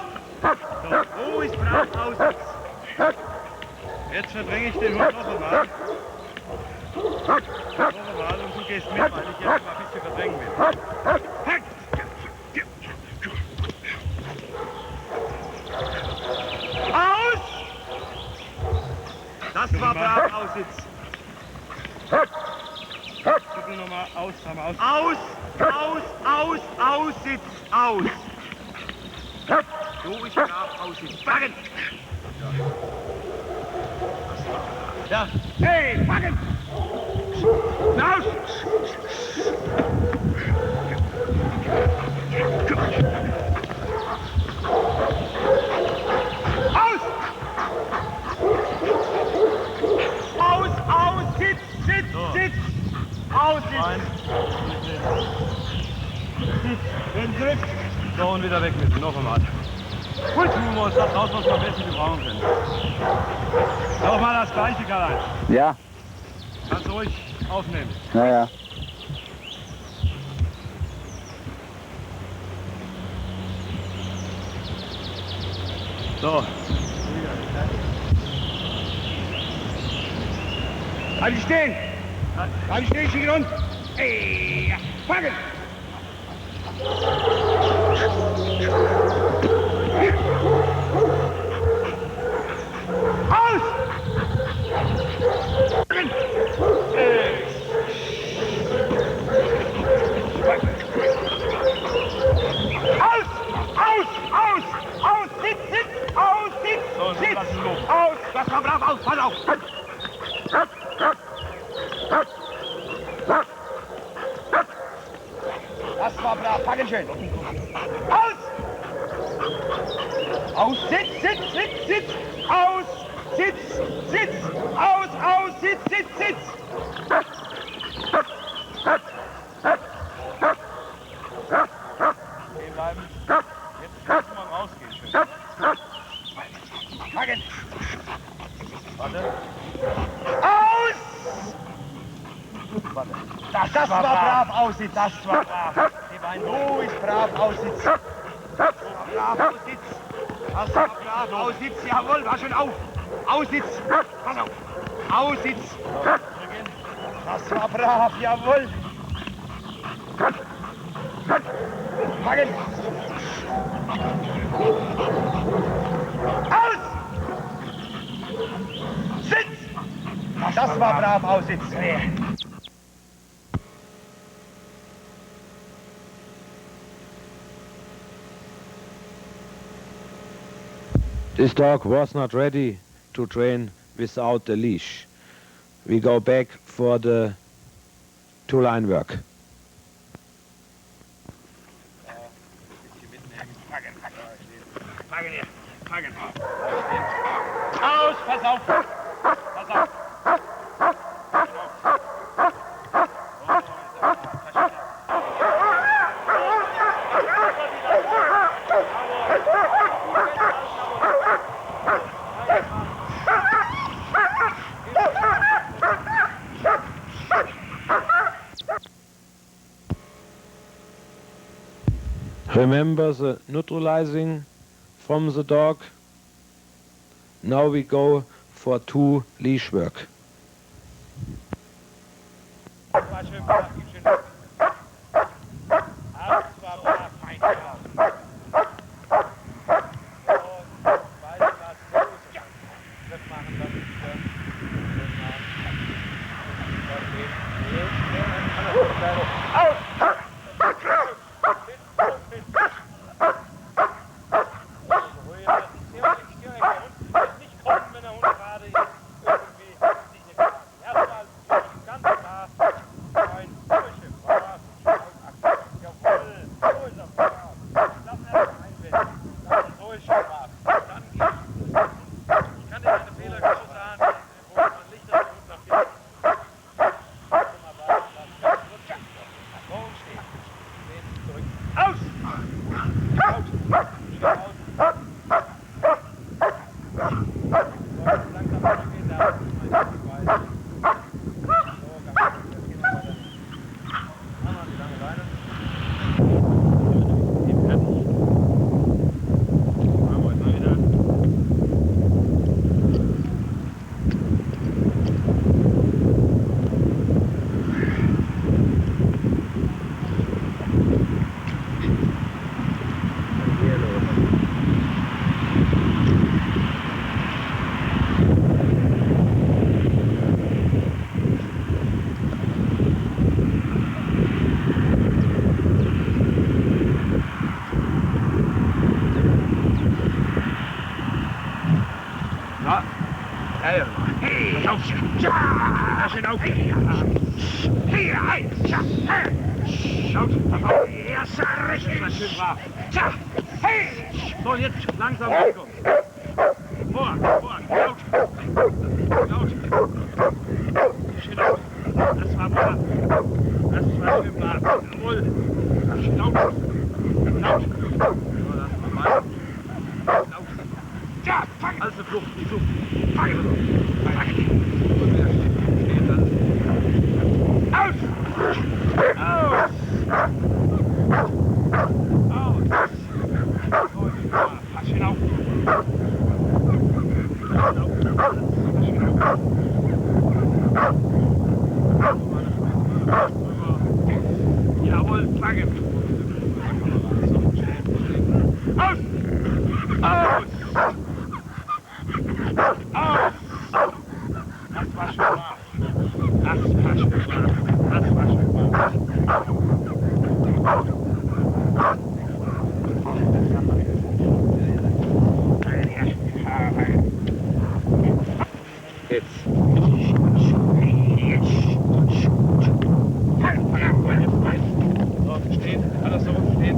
So, ruhig, brav, aus! Jetzt verdränge ich den Hund noch einmal. Noch einmal und du gehst mit, weil ich jetzt mal ein bisschen verdrängen will. Aus! Das war brav, aus jetzt. Bitte nochmal aus, haben wir aus. Aus, aus, aus, aus, jetzt, aus. So ist brav, aus jetzt. Backen! Ja. Hey, backen! Raus! Aus! Aus, aus, sitz, sitz, so. Sitz! Aus, sitz! Wenn zurück! So, und wieder weg mit, noch einmal. Gut, tun wir uns das raus, was wir am besten gebrauchen können. Nochmal das gleiche, Karl-Heinz. Ja. Kannst du ruhig aufnehmen. Naja. So. Halt dich stehen! Halt dich stehen, schick ihn rund! Ey, packen! Aus! Aus! Aus! Aus! Aus! Sitz! Sitz! Aus! Sitz! So, Sitz! Aus! Das war brav! Aus! Pass auf! Das war brav! Packen! schön. Aus! Aus, Sitz, Sitz, Sitz, Sitz! Aus! Sitz, Sitz! Aus, aus, Sitz, Sitz, Sitz! Stehen bleiben. Jetzt kannst du mal rausgehen, schön. Packen! Warte. Aus! Warte. Das war brav aussitz. Das war brav. Die Beine ruhig brav aussitz. Brav aussitz. Das war brav aussitz. Jawohl, war schön auf. Aussitz. Pass auf. Aussitz. Das war brav, jawohl. Packen. Aus! Sitz! Das war brav aussitz. This dog was not ready to train without the leash. We go back for the two-line work. Packen hier. Packen. Aus, pass auf. Pass auf. Remember the neutralizing from the dog. Now we go for two leash work. So, jetzt langsam rankommen. Vor, laut. Schön laut. Das war brav. Das war schön brav. Jawohl. Laut. Laut. So, lass mal mal. Laut. Ja, fang. Also Flucht, die Flucht. Fang. Und wieder stehen lassen. Aus! Aus! Pass schön auf. Jawohl, Flagge. Aus! Aus! Aus! Das war schön brav. Das war schön brav. Das war schön brav. Jetzt. So, stehen, alles so, stehen.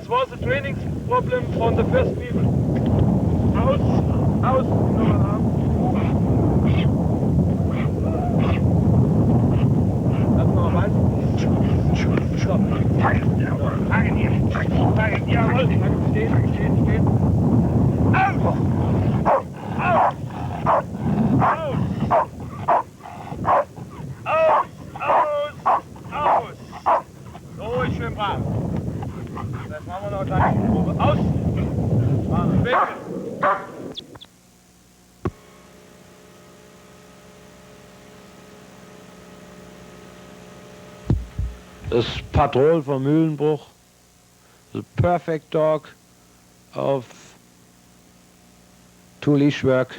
was the training problem from the first people. Aus, aus, nochmal Arm. Lass mal weiter. Stopp. Fangen, jawohl, fangen hier. Fangen, jawohl. Fangen, stehen, stehen, stehen. Aus! Aus! Aus! Aus! Aus! Ruhig, schön brav. Das machen wir noch gleich. Aus! Weg! Das Patrol von Mühlenbruch, the perfect dog of to leash work.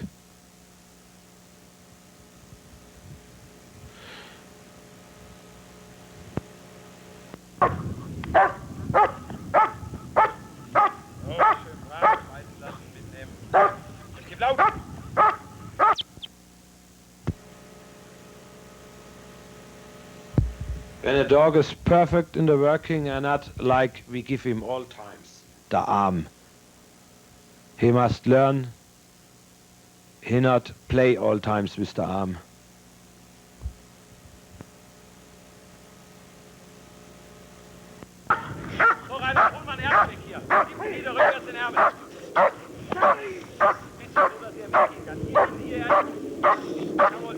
When a dog is perfect in the working and not like we give him all times, the arm, he must learn, he not play all times with the arm. So, Rainer, hol mal einen Ärmelweg hier. Gib wieder rückwärts den Ärmel. Bisschen so, dass er weggehen kann. Hier, jawohl.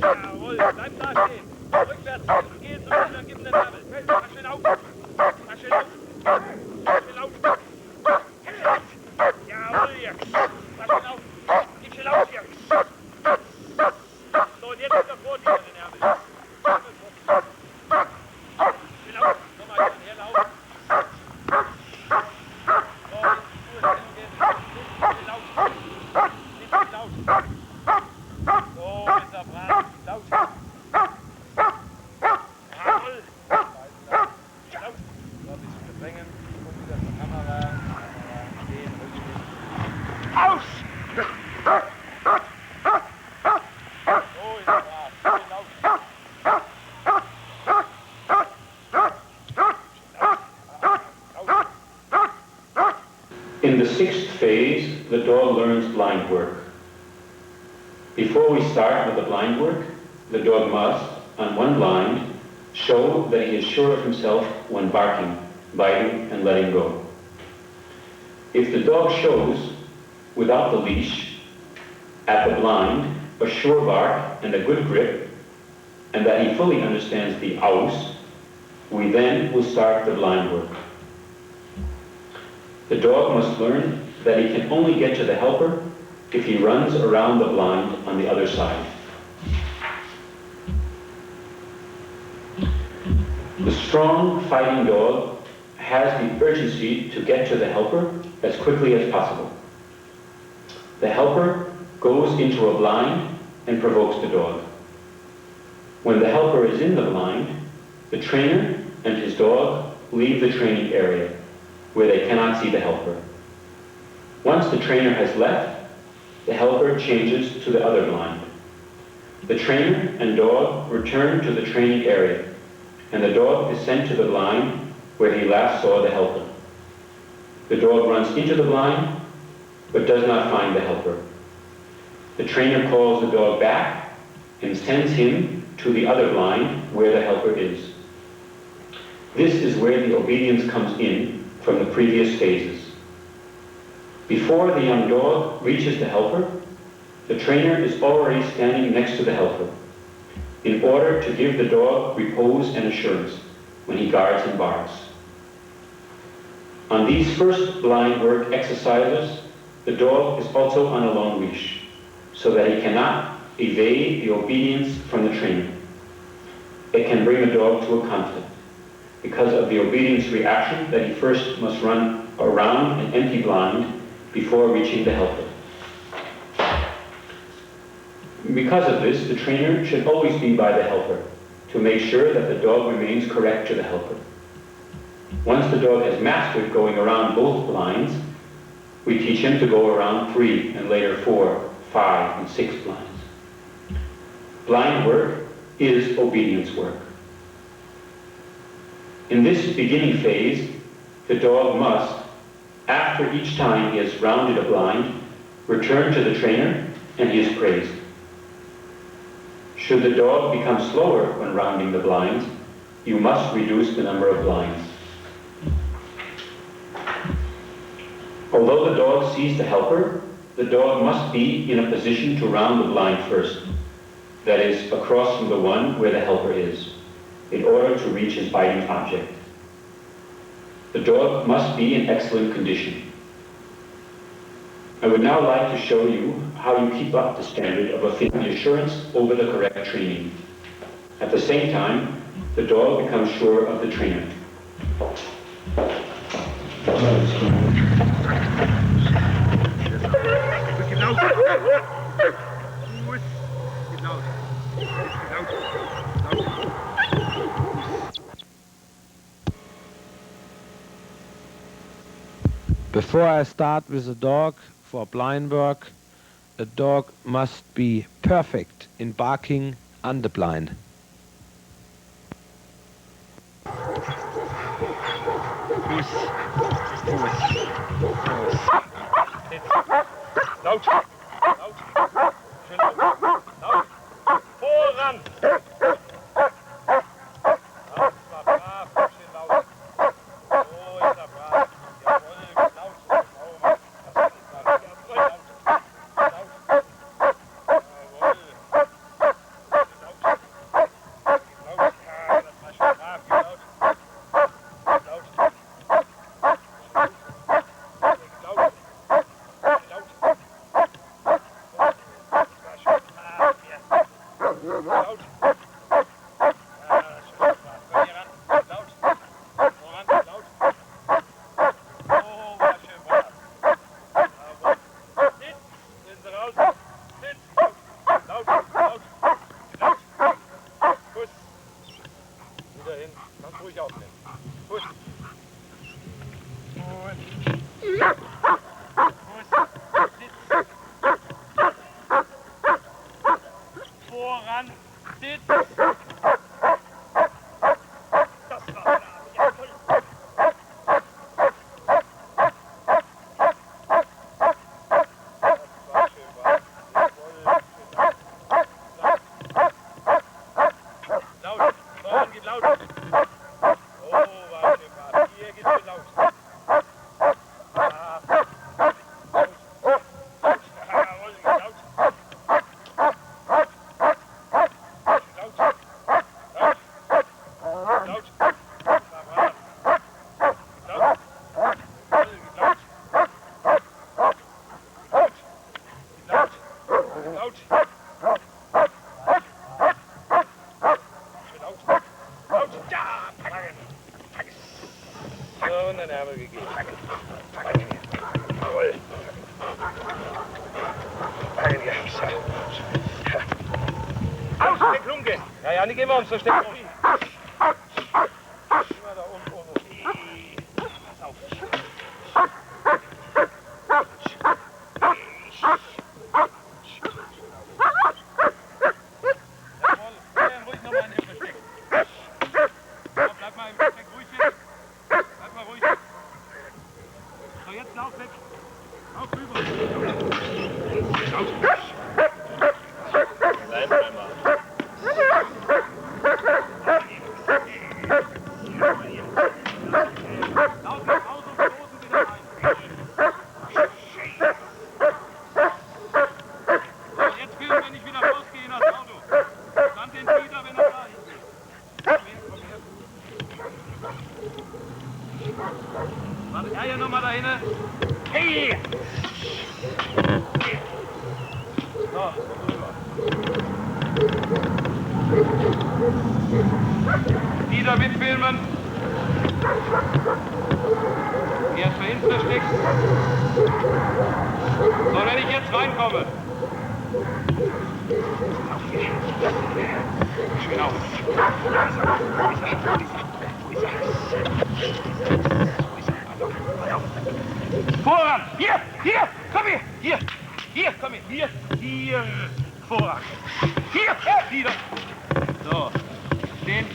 Jawohl, bleib da stehen. Rückwärts, geh so, dann gib ihm den Ärmel. Mach schnell auf. Mach schnell auf. Mach schnell auf. Jawohl, jetzt. Mach schnell auf. Gib schnell auf jetzt. So, und jetzt wieder vor dir den Ärmel. Schnell auf. Komm mal, her laufen. In the sixth phase, the dog learns blind work. Before we start with the blind work, the dog must, on one blind, show that he is sure of himself when barking, biting, and letting go. If the dog shows, without the leash, at the blind, a sure bark and a good grip, and that he fully understands the aus, we then will start the blind work. The dog must learn that he can only get to the helper if he runs around the blind on the other side. The strong fighting dog has the urgency to get to the helper as quickly as possible. The helper goes into a blind and provokes the dog. When the helper is in the blind, the trainer and his dog leave the training area, where they cannot see the helper. Once the trainer has left, the helper changes to the other blind. The trainer and dog return to the training area, and the dog is sent to the blind where he last saw the helper. The dog runs into the blind, but does not find the helper. The trainer calls the dog back and sends him to the other blind where the helper is. This is where the obedience comes in from the previous phases. Before the young dog reaches the helper, the trainer is already standing next to the helper in order to give the dog repose and assurance when he guards and barks. On these first blind work exercises, the dog is also on a long leash, so that he cannot evade the obedience from the trainer. It can bring a dog to a conflict because of the obedience reaction that he first must run around an empty blind before reaching the helper. Because of this, the trainer should always be by the helper to make sure that the dog remains correct to the helper. Once the dog has mastered going around both blinds, we teach him to go around 3 and later 4, 5, and 6 blinds. Blind work is obedience work. In this beginning phase, the dog must, after each time he has rounded a blind, return to the trainer and he is praised. Should the dog become slower when rounding the blinds, you must reduce the number of blinds. Although the dog sees the helper, the dog must be in a position to round the blind first, that is, across from the one where the helper is, in order to reach his biting object. The dog must be in excellent condition. I would now like to show you how you keep up the standard of assurance over the correct training. At the same time, the dog becomes sure of the trainer. Before I start with the dog for blind work, a dog must be perfect in barking on the blind. Laut! Laut! Schön laut! Laut! Voran! Das war brav, schön laut. So ist er brav. Jawohl, laut. Jawohl. Das ist er. Jawohl, laut. Laut. Jawohl. Laut. Laut. Ja, das war schon brav. Laut. Laut. Ja, nicht immer so stecken. Immer da unten. Pass auf. Jawohl, ruhig nochmal in den Versteck. Bleib mal im Versteck ruhig hier. Bleib mal ruhig. So, jetzt lauf weg. Lauf rüber. Lauf. Bleib mal. Wieder mitfilmen. Erst mal ins Versteck. So, wenn ich jetzt reinkomme. Schön auf. Voran! Hier! Hier! Komm her! Hier! Hier! Komm her! Hier! Hier! Voran! Hier! Wieder! So. Stehen.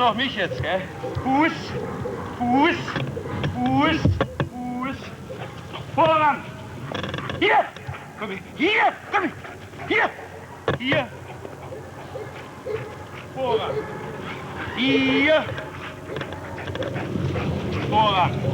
noch mich jetzt, gell? Fuß, Fuß, Fuß, Fuß. Voran. Hier. Komm her. Hier. Komm her. Hier. Hier. Voran. Hier. Voran.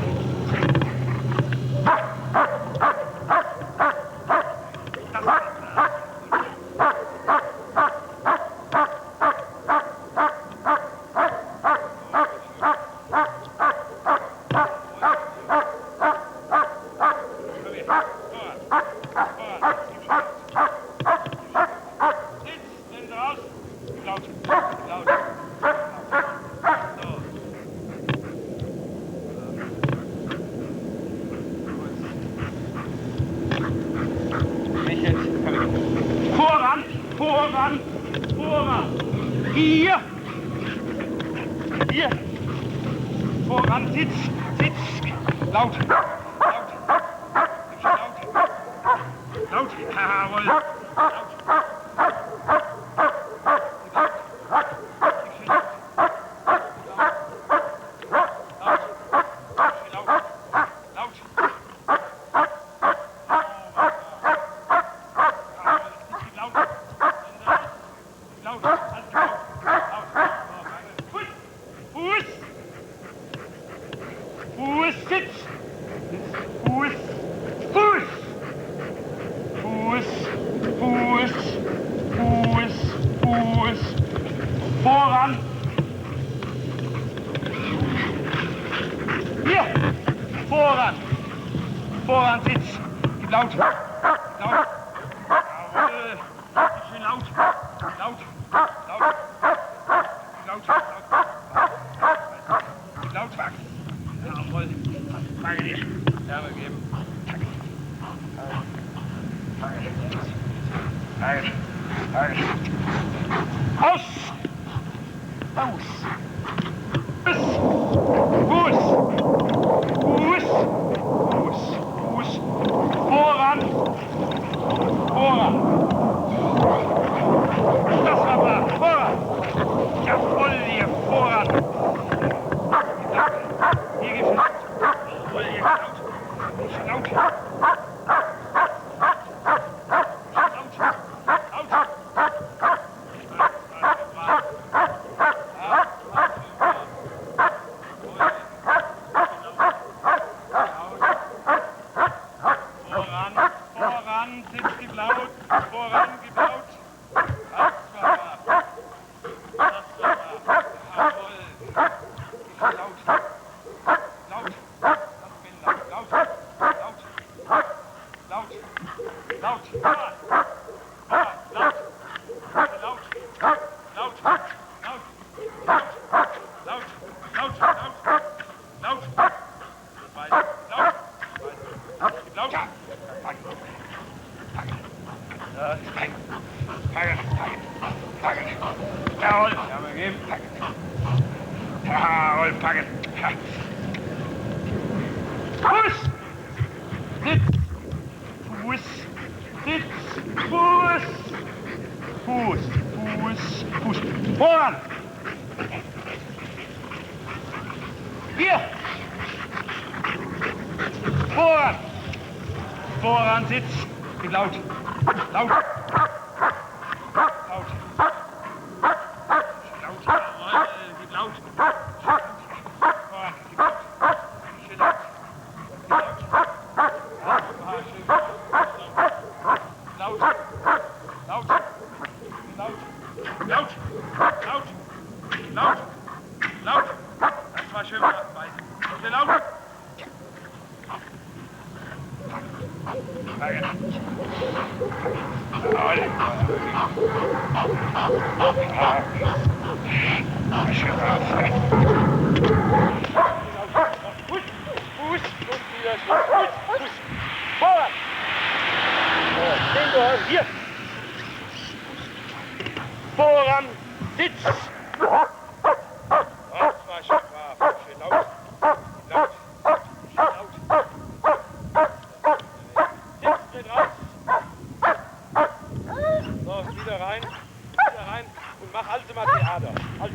rein und mach also mal Theater. Also,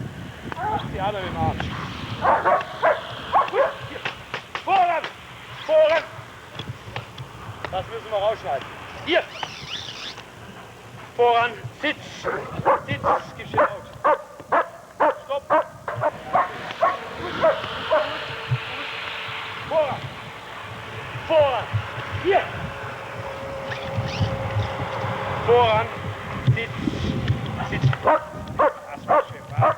mach Theater mit dem Arsch. Hier. Voran! Voran! Das müssen wir rausschneiden. Hier! Voran! Sitz! Sitz! Gib schön laut. Stopp! Voran! Voran! Hier! Voran! Sitz! Sitz! Das war schön, wa?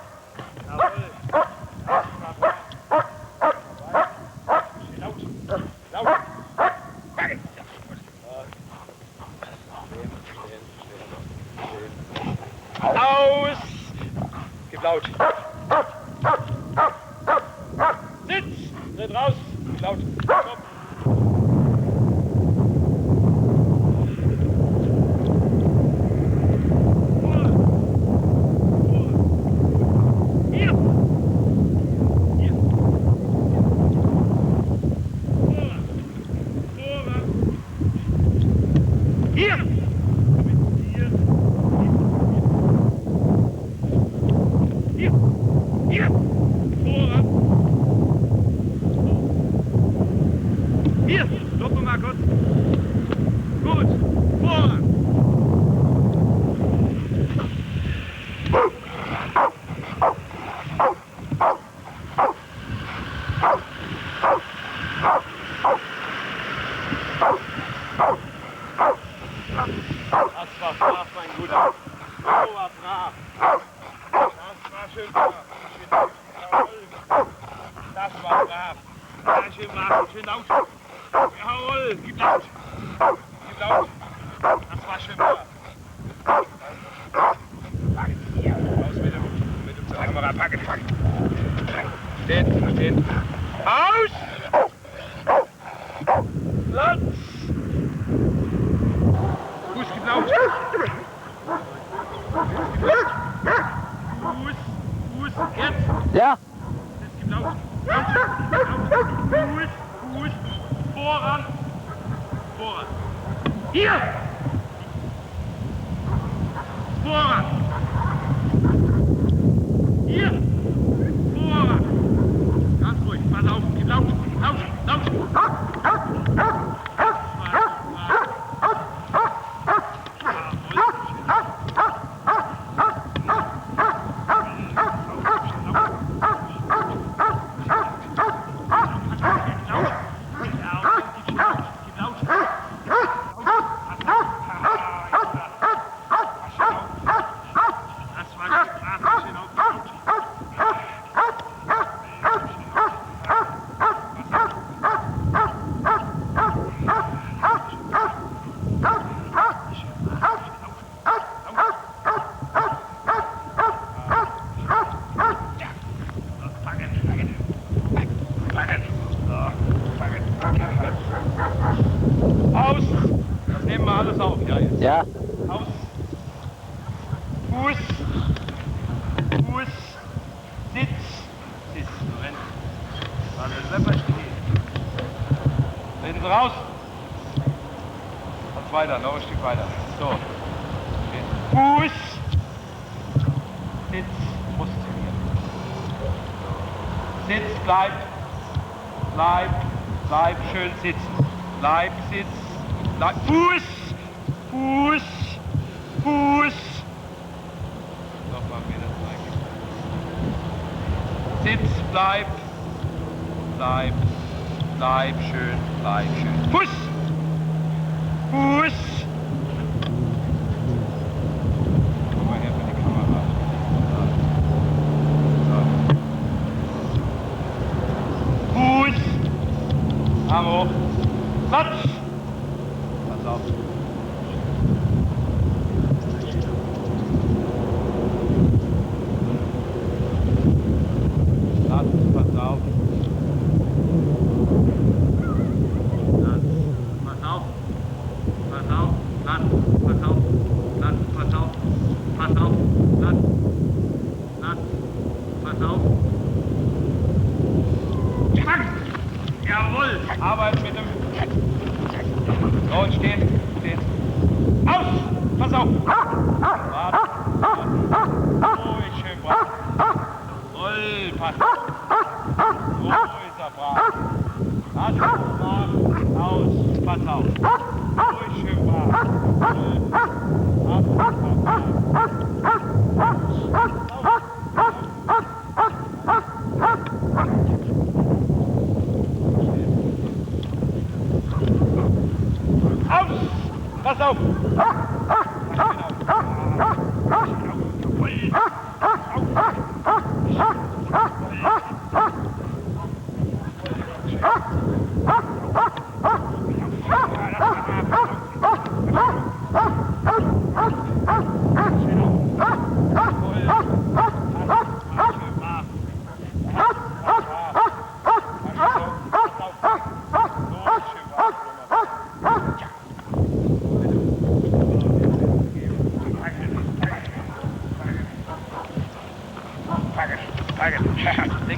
Jawohl! Das war wahr. Schön laut! Laut! Stehen, stehen. Aus! Gib laut! Sitz! Tritt raus! Gib laut! Stopp! Schön sitzen. Bleib sitzen. Bleib. Fuß! Fuß! Fuß! Nochmal wieder zeigen. Sitz, bleib. Bleib. Bleib schön. Bleib schön. Fuß! Fuß! Komm mal her für die Kamera. So. Fuß! Arm hoch. Platz! Pass auf. Platz, pass auf. Platz, pass auf. Pass auf. Platz, pass auf. Platz, pass auf. Pass auf. Platz. Platz, pass auf. Jawohl! Arbeit mit dem. So, und stehen. Stehen. Aus! Pass auf! Warte.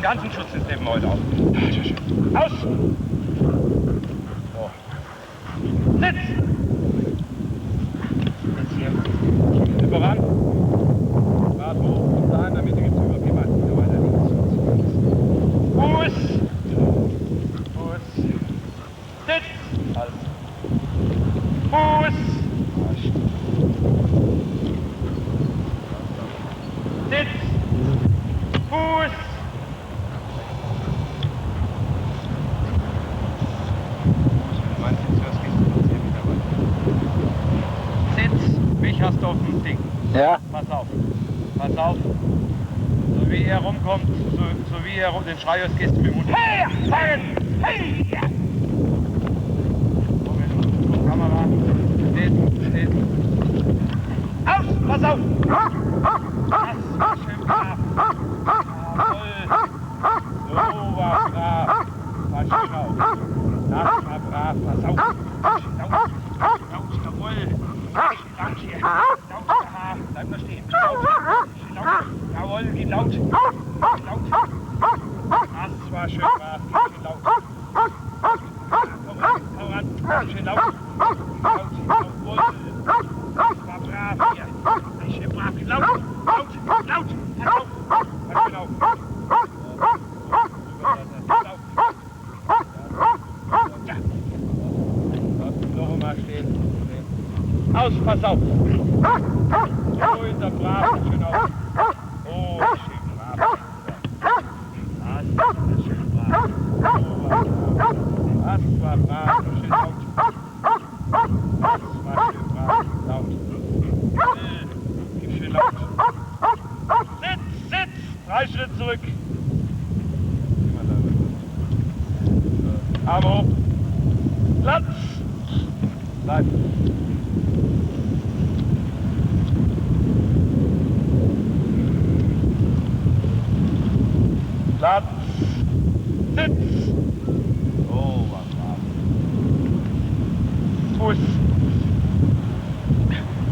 ganzen Schutzsystemen heute auf. Aus! So. Sitz! Jetzt hier. Voran. Rad hoch und da in der Mitte gibt's Übergeber. Wieder weiter links. Fuß! Fuß! Sitz! Halt. Fuß! Sitz! Fuß! Sitz! Mich hast du auf dem Ding. Ja. Pass auf. Pass auf. So wie er rumkommt, so wie er den Schrei aus gehst du mit dem Mund. Hey! Hey! Hey! Kamera. Steht. Aus! Pass auf! Das war schön brav. Jawohl. So war brav. Pass schön auf. Das war brav. Pass auf. Laut. Jawohl. Laut hier. Laut. Bleib mal stehen. Laut. Jawohl, geht laut. Laut. Das war schön brav. Geht laut. Komm ran. Schön laut. Laut. Jawohl. Das war brav hier. Schön brav. Laut. Laut. Laut. Pass auf. Pass schön auf. Ja. Noch einmal stehen. Aus, pass auf. So ist er brav, schön auf. Oh, schön brav. Das ist schön brav. Das war brav, schön laut. Das war schön brav, laut. Gib schön laut. Sitz! 3 Schritte zurück. Arm hoch. Platz. Bleib. Platz. Sitz. Oh, was brav. Fuß.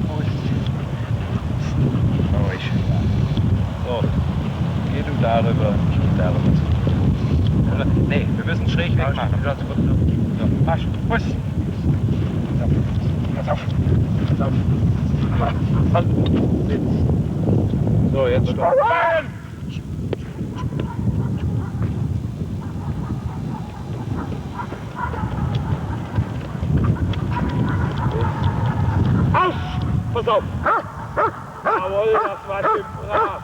Oh, ich. So. Geh du darüber. Ich geh darüber zu. Nee, wir müssen schräg weg machen. So, marsch. Fuß. Pass auf. Pass auf. Halt. Sitz. So, jetzt stopp. Aus! Pass auf! Jawohl, das war schön brav.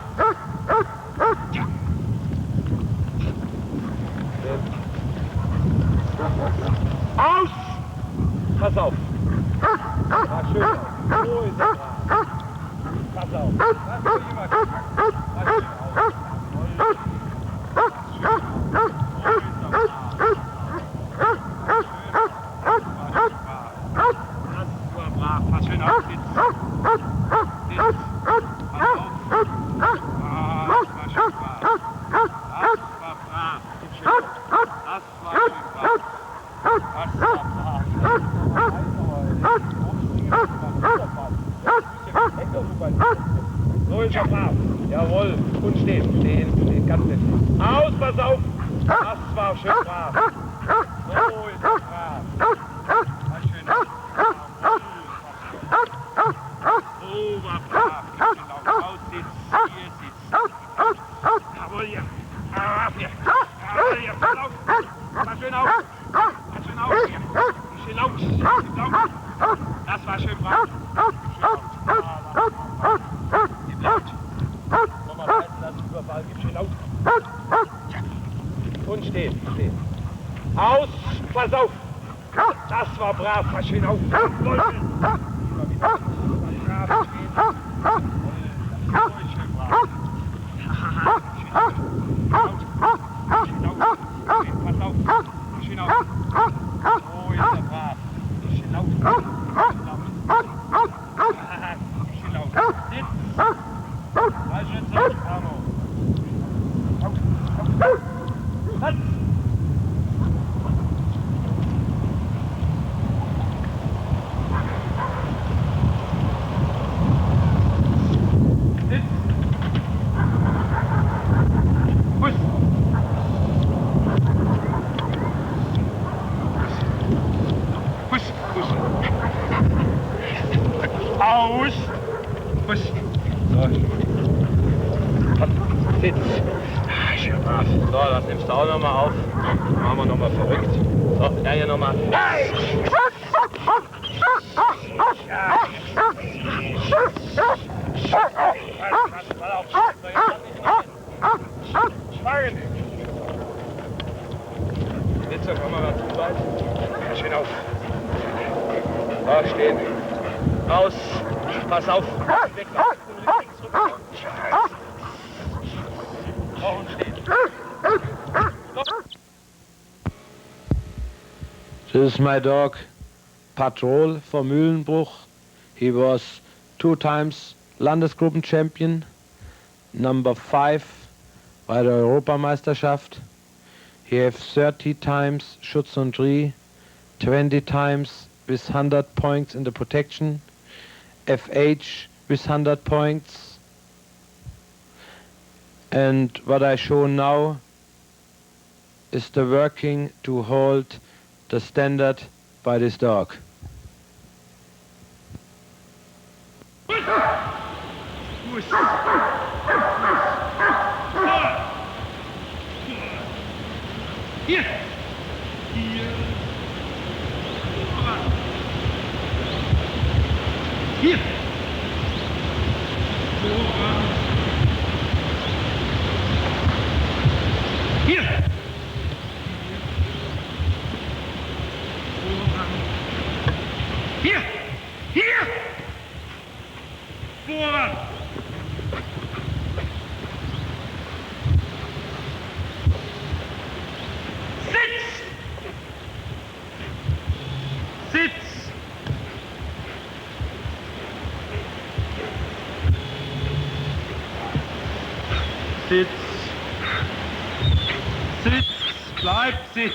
Ja. Aus! Pass auf! War schön auf. So ist er brav. Pass auf. Lass mich immer gucken. Pass schön auf. Jawohl. Pass schön auf. Sitz. Sitz. Pass auf. Das war schön brav. Das war brav. Gib schön auf. Das war schön brav. Das war brav. So ist er brav. Jawohl. Und stehen. Stehen. Ganz nett. Aus, pass auf. Das war schön brav. So ist er brav. Pass schön auf. So war brav. Aus, Sitz. Hier, Sitz. Jawohl, hier. Hier. Jawohl, hier. Pass auf. Pass schön auf. Pass schön auf. Hier. Schön laut. Laut. Das war schön brav. Gib laut. Nochmal reißen lassen, Überfall. Gib schön laut. Ja. Und stehen. Aus. Pass auf. Das war brav. Pass schön auf. Jawohl. Immer wieder. Brav stehen. Jawohl. Schön brav. Schön laut. Pass auf. Schön auf. Oh, ist er brav. Schön laut. Schön laut. Sitz. 3 Schritte zurück. Arm hoch. Platz. Sitz. Fuß. Sitz. Schön brav. So, das nimmst du auch nochmal auf. Machen wir nochmal verrückt. So, ja, hier nochmal. Hey! Ja. Warte auf. Schwagen. Jetzt kommen wir mal zu weit. Ja, schön auf. Da stehen. Raus. Pass auf. Weg. Links, rüber. Und stehen. This is my dog, Patrol for Mühlenbruch. He was 2 times Landesgruppen-Champion, number 5 bei der Europameisterschaft. He have 30 times Schutz und Dreh, 20 times with 100 points in the protection, FH with 100 points. And what I show now is the working to hold the standard by this dog. Hier! Hier! Hier! Hier! Hier! Hier! Voran! Sitz! Sitz! Sitz! Sitz! Bleib Sitz!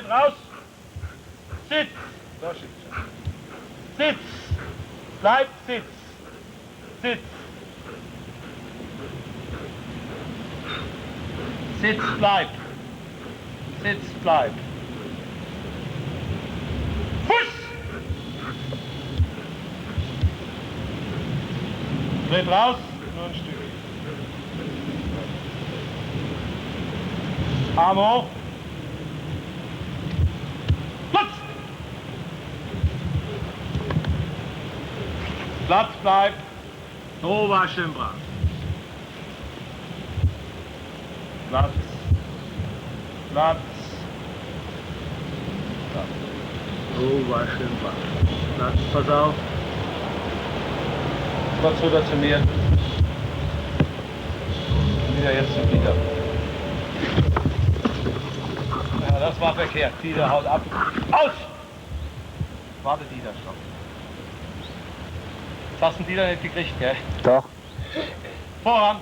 Raus! Sitz! Sitz! Bleib Sitz! Sitz! Sitz, bleib! Sitz, bleib! Fuß! Dreht raus, nur ein Stück. Arm hoch! Platz bleibt. So war schön brav. Platz. Platz. Platz. So war schön brav. Platz, pass auf. Kurz rüber zu mir. Wieder jetzt zum Dieter. Ja, das war verkehrt. Dieter haut ab. Aus! Warte, Dieter, stopp. hast du die da nicht gekriegt, gell? Doch. Vorhand!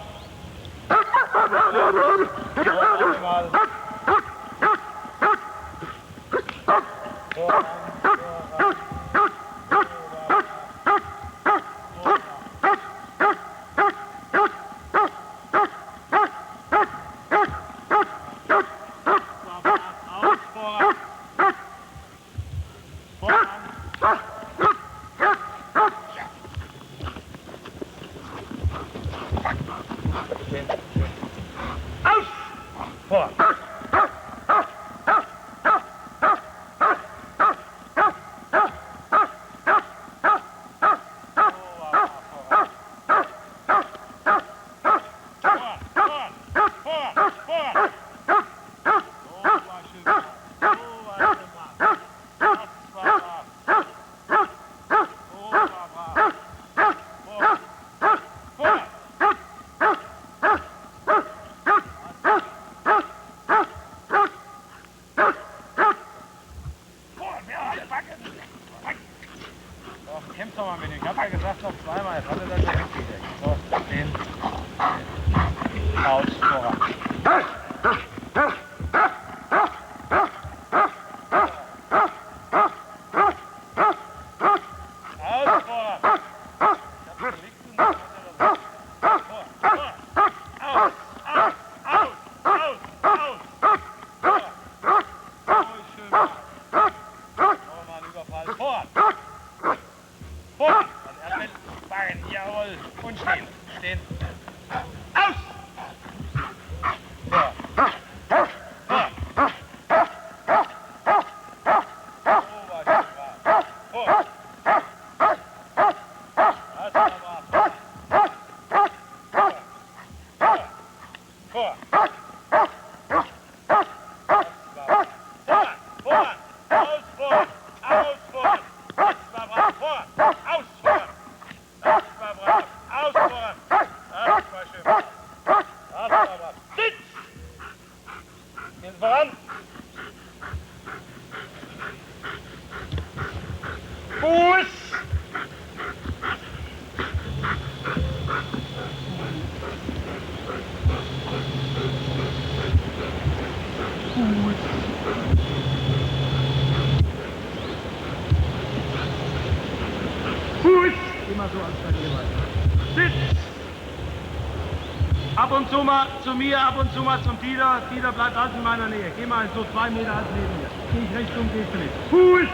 Ab und zu mal zu mir, ab und zu mal zum Dieter. Dieter bleibt alles in meiner Nähe. Geh mal so 2 Meter als neben mir. Geh ich rechts um, gehst du mit. Fuß!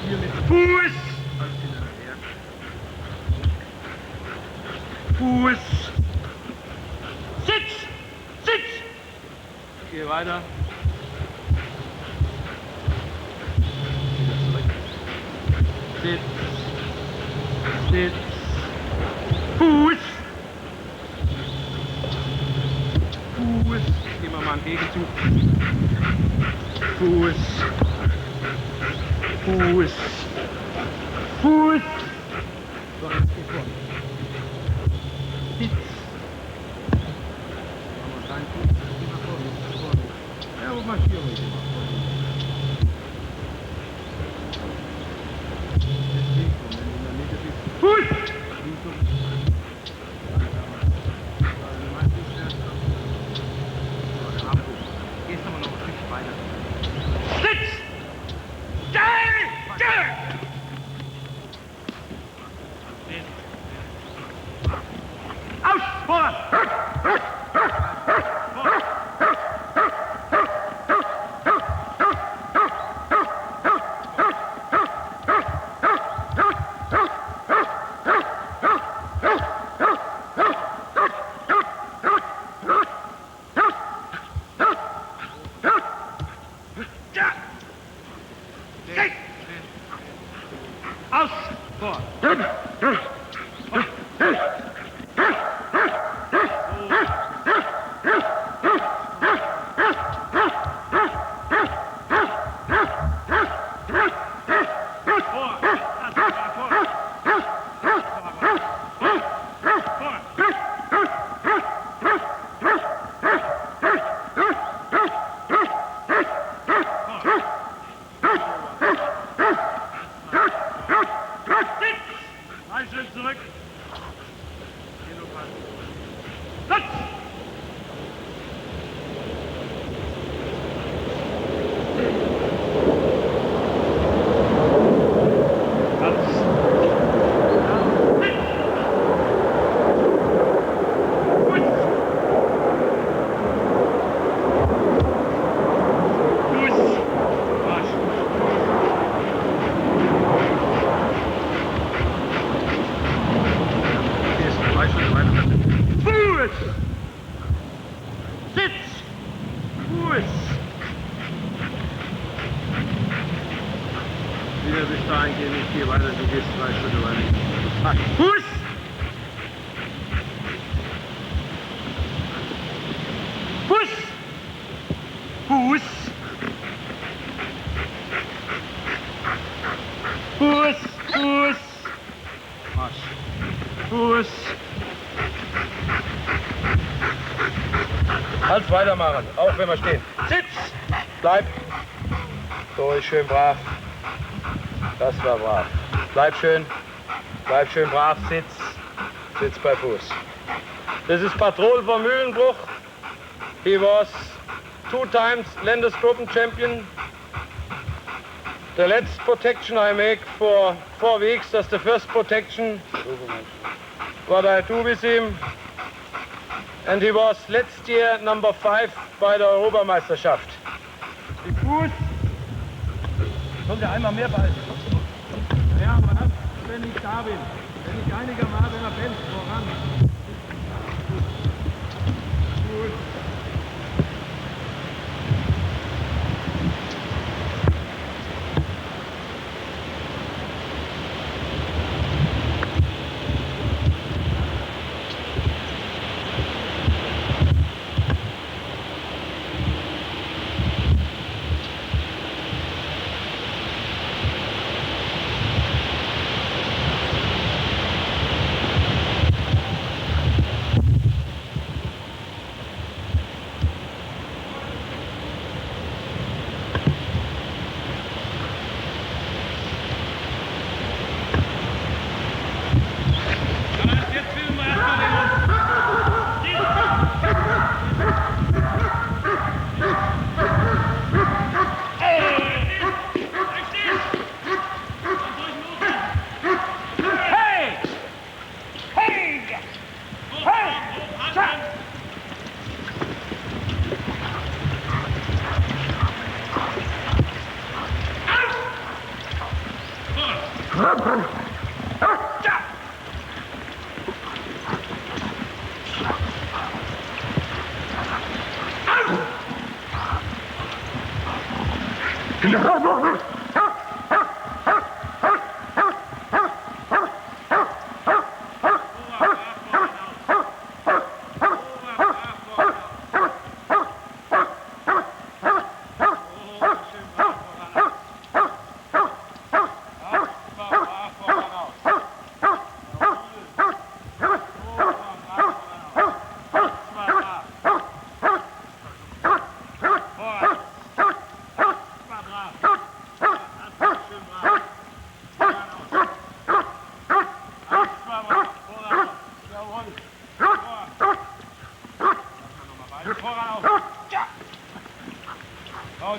Hier mit Fuß! Alles hinterher. Fuß! Sitz! Sitz! Geh weiter. Sitz! Sitz! Fuß! Fuß! Gehen wir mal einen Gegenzug. Fuß! Fuß! Fuß! So, jetzt geh vor. Sitz! Machen wir keinen Fuß. Geh mal vor. Ja, wo markieren wir hier mal vor. Fuß! Gehst aber noch ein Stück weiter. Sitz! Aus! Vor! Sitz! Wieder bis dahin gehen, ich gehe weiter, du gehst 2 Schritte weiter. Fuß! Fuß! Fuß! Fuß! Fuß! Marsch! Fuß! Halt weitermachen, auch wenn wir stehen. Sitz! Bleib! Durch, schön brav. Das war brav. Bleib schön brav, Sitz. Sitz bei Fuß. This is Patrol from Mühlenbruch. He was 2 times Landesgruppen champion. The last protection I make for 4 weeks, that's the first protection what I do with him. And he was last year number 5 bei der Europameisterschaft. Die Fuß! Kommt ja einmal mehr bald. Ja, aber das, wenn ich da bin. Wenn ich einigermaßen erfällt, voran. Gut.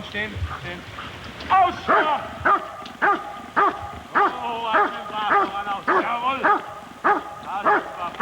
Stehen. Aus! Oh, schön brav, voran aus. Jawohl! Alles brav.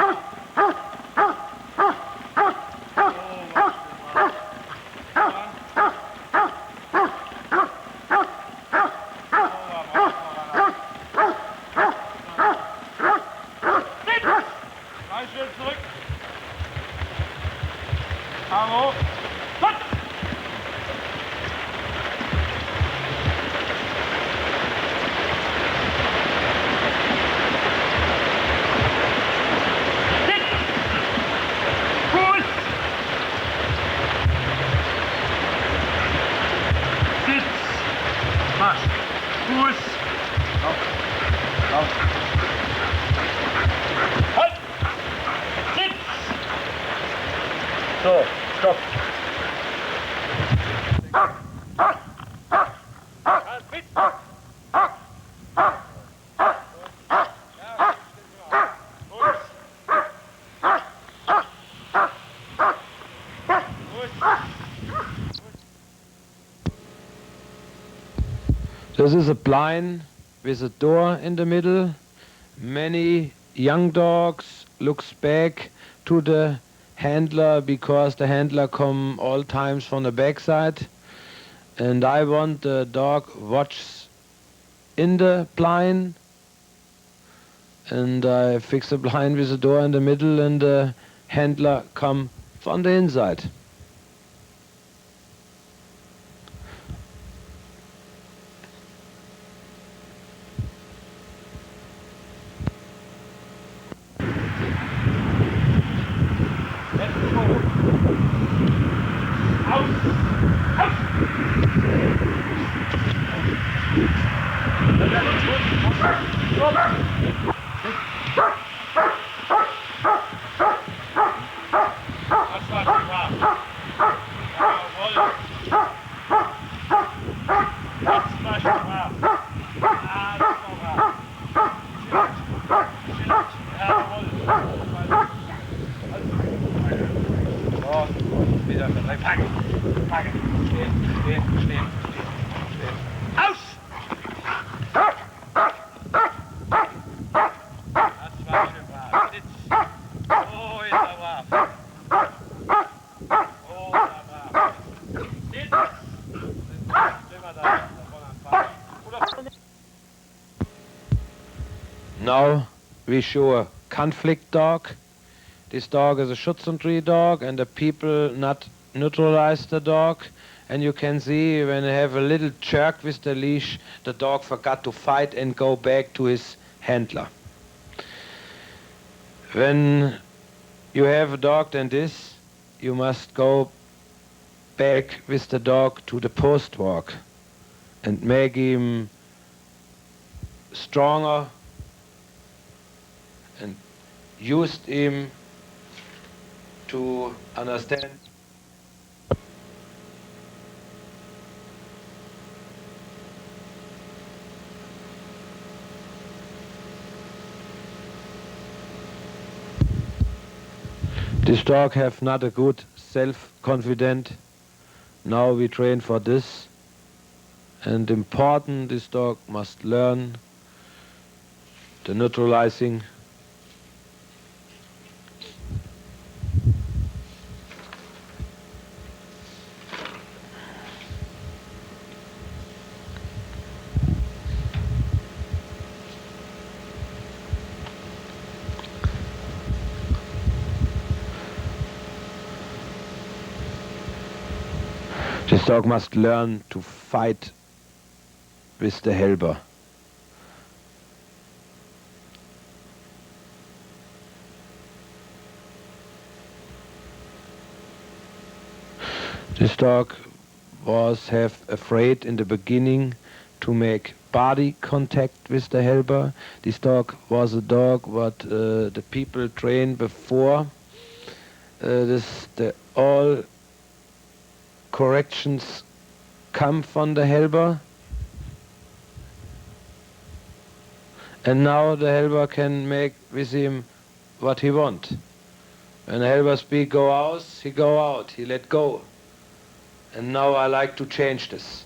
So, stopp. This is a blind with a door in the middle. Many young dogs looks back to the handler because the handler come all times from the backside, and I want the dog watch in the blind, and I fix the blind with the door in the middle and the handler come from the inside. Now we show a conflict dog. This dog is a Schutzentree dog, and the people not neutralize the dog. And you can see when they have a little jerk with the leash, the dog forgot to fight and go back to his handler. When you have a dog like this, you must go back with the dog to the post walk and make him stronger and used him to understand. This dog have not a good self-confidence. Now we train for this. And important, this dog must learn the neutralizing. This dog must learn to fight with the helper. This dog was afraid in the beginning to make body contact with the helper. This dog was a dog what the people trained before. All corrections come from the helper, and now the helper can make with him what he want. When the helper speak go out, he let go. And now I like to change this.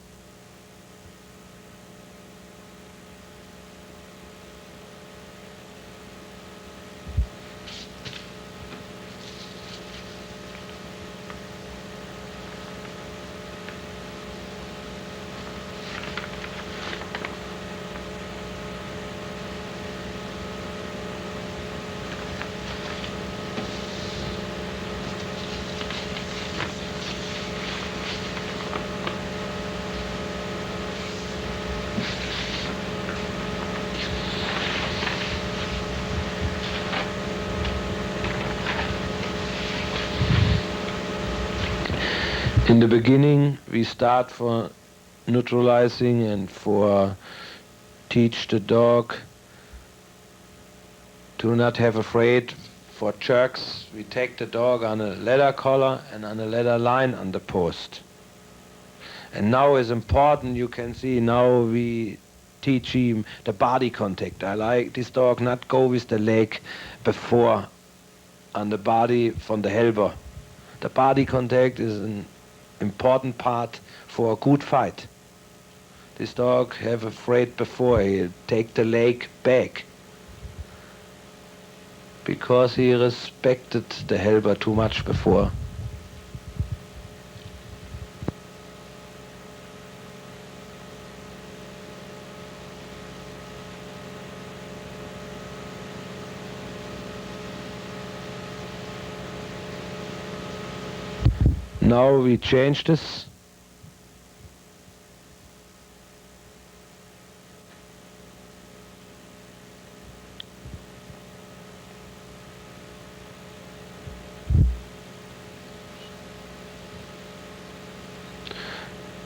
In the beginning, we start for neutralizing and for teach the dog to not have afraid for jerks. We take the dog on a leather collar and on a leather line on the post. And now is important, you can see, now we teach him the body contact. I like this dog not go with the leg before on the body from the helper. The body contact is an important part for a good fight. This dog have afraid before, he'll take the leg back because he respected the helper too much before. Now we change this.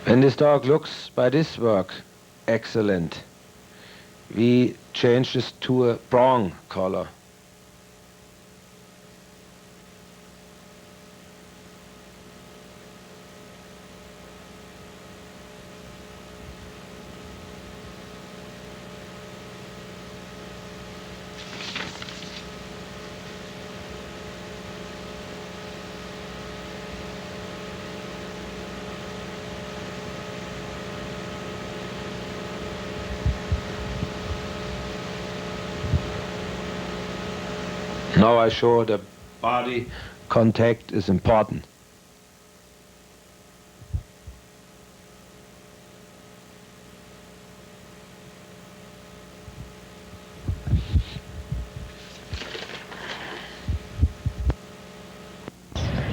When this dog looks by this work, excellent. we change this to a brown color. Now I show the body contact is important.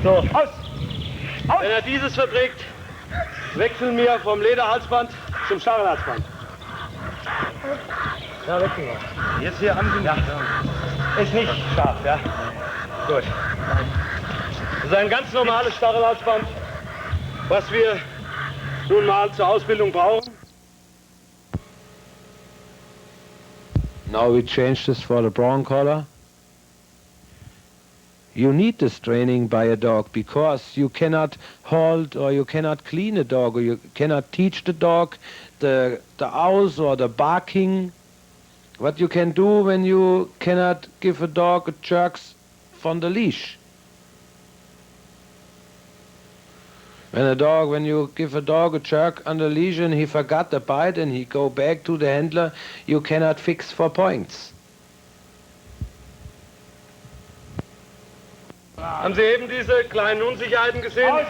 So, aus! Wenn er dieses verträgt, wechseln wir vom Lederhalsband zum Stachelhalsband. Ja, wechseln wir. Jetzt hier an. Ja. Ist nicht scharf, ja? Gut. Das ist ein ganz normales Stachelhalsband, was wir nun mal zur Ausbildung brauchen. Now we change this for the brown color. You need this training by a dog because you cannot hold or you cannot clean a dog or you cannot teach the dog the hours or the barking. What you can do when you cannot give a dog a jerks from the leash. When you give a dog a jerk on the leash and he forgot the bite and he go back to the handler, you cannot fix for points. Haben Sie eben diese kleinen Unsicherheiten gesehen,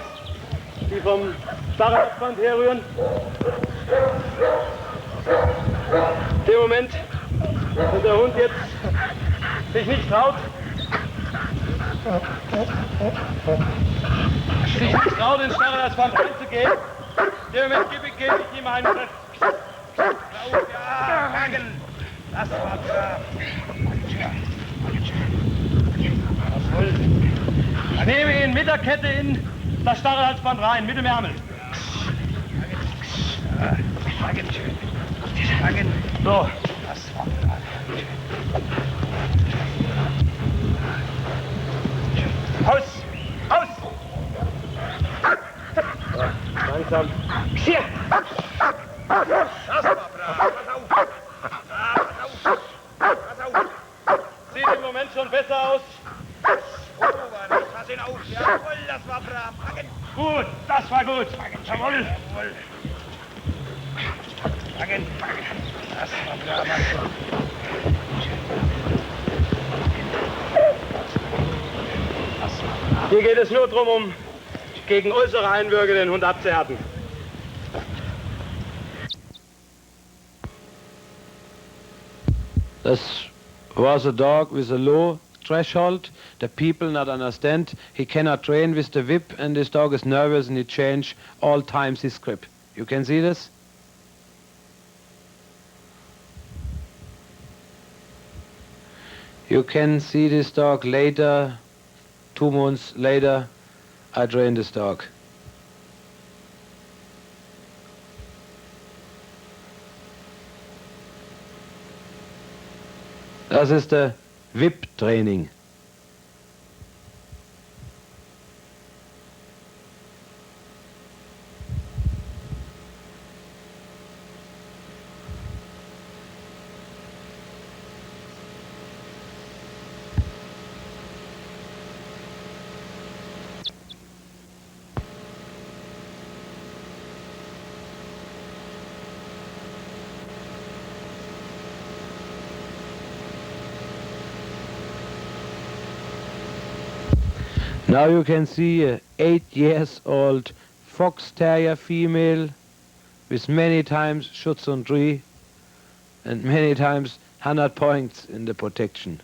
die vom Stachelhalsband herrühren? In dem Moment, wenn der Hund jetzt sich nicht traut, ins Stachelhalsband reinzugehen, in dem Moment gebe ich ihm einen Schritt. Ja, Haken! Das war brav. Ich nehme ihn mit der Kette in das Stachelhalsband rein, mit dem Ärmel. So. Aus! Aus! So, langsam. Hier! Das war brav. Pass auf! Pass auf! Sieht im Moment schon besser aus. Pass ihn auf! Jawohl, das war brav! Gut, das war gut! Jawohl! Das war brav! Hier geht es nur darum, um gegen äußere Einwirkungen den Hund abzuhärten. This was a dog with a low threshold. The people not understand. He cannot train with the whip and this dog is nervous and he change all times his grip. You can see this? You can see this dog later, 2 months later, I train this dog. Das ist der Whip-Training. Now you can see a 8-year-old fox terrier female with many times Schutz und Tree and many times 100 points in the protection.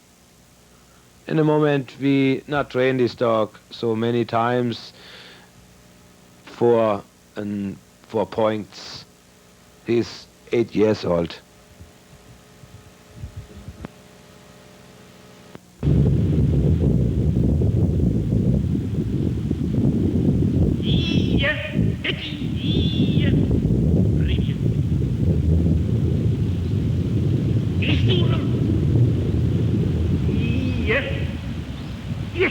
In the moment we not train this dog so many times for points. He's 8 years old. Hier. Hier.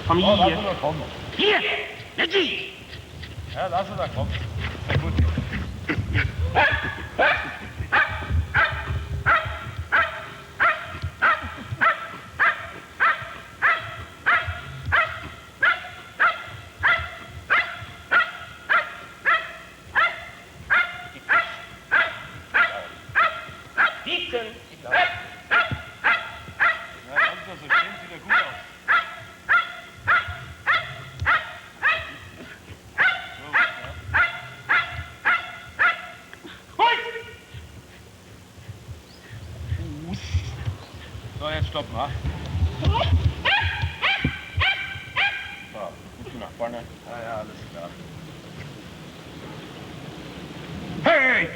Komm Oh, lass hier. ihn da kommen. Hier. Letzi. Ja, lass ihn da kommen. Ist ja gut. So, jetzt stoppen, ha? So, gut nach vorne. Ja, alles klar. Hey.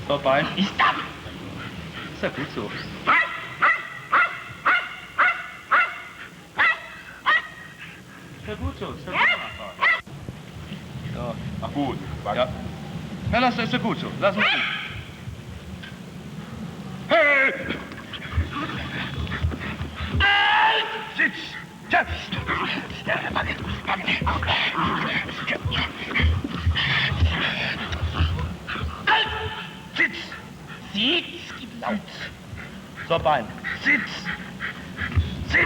So, Bein. Ist das? Ist ja gut so. Ist ja gut so. Ist ja gut gemacht. So. Ach gut. Ja. Ja, das ist ja gut so. Lass mich. Hey. Sitz. Sitz. Sitz. Sitz. Gib laut. So, Bein. Sitz. Sitz.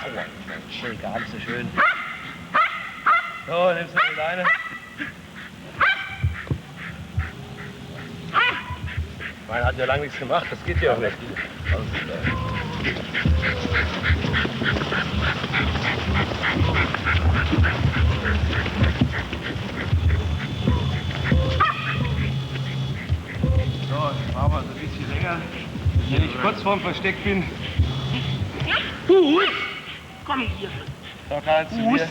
Aua, schön, gar nicht so schön. So, nimmst du die Leine. Man hat ja lange nichts gemacht, das geht ja auch nicht. So, jetzt machen wir es ein bisschen länger. Wenn ich kurz vorm Versteck bin, Fuß. Komm hier. da kannst du mir.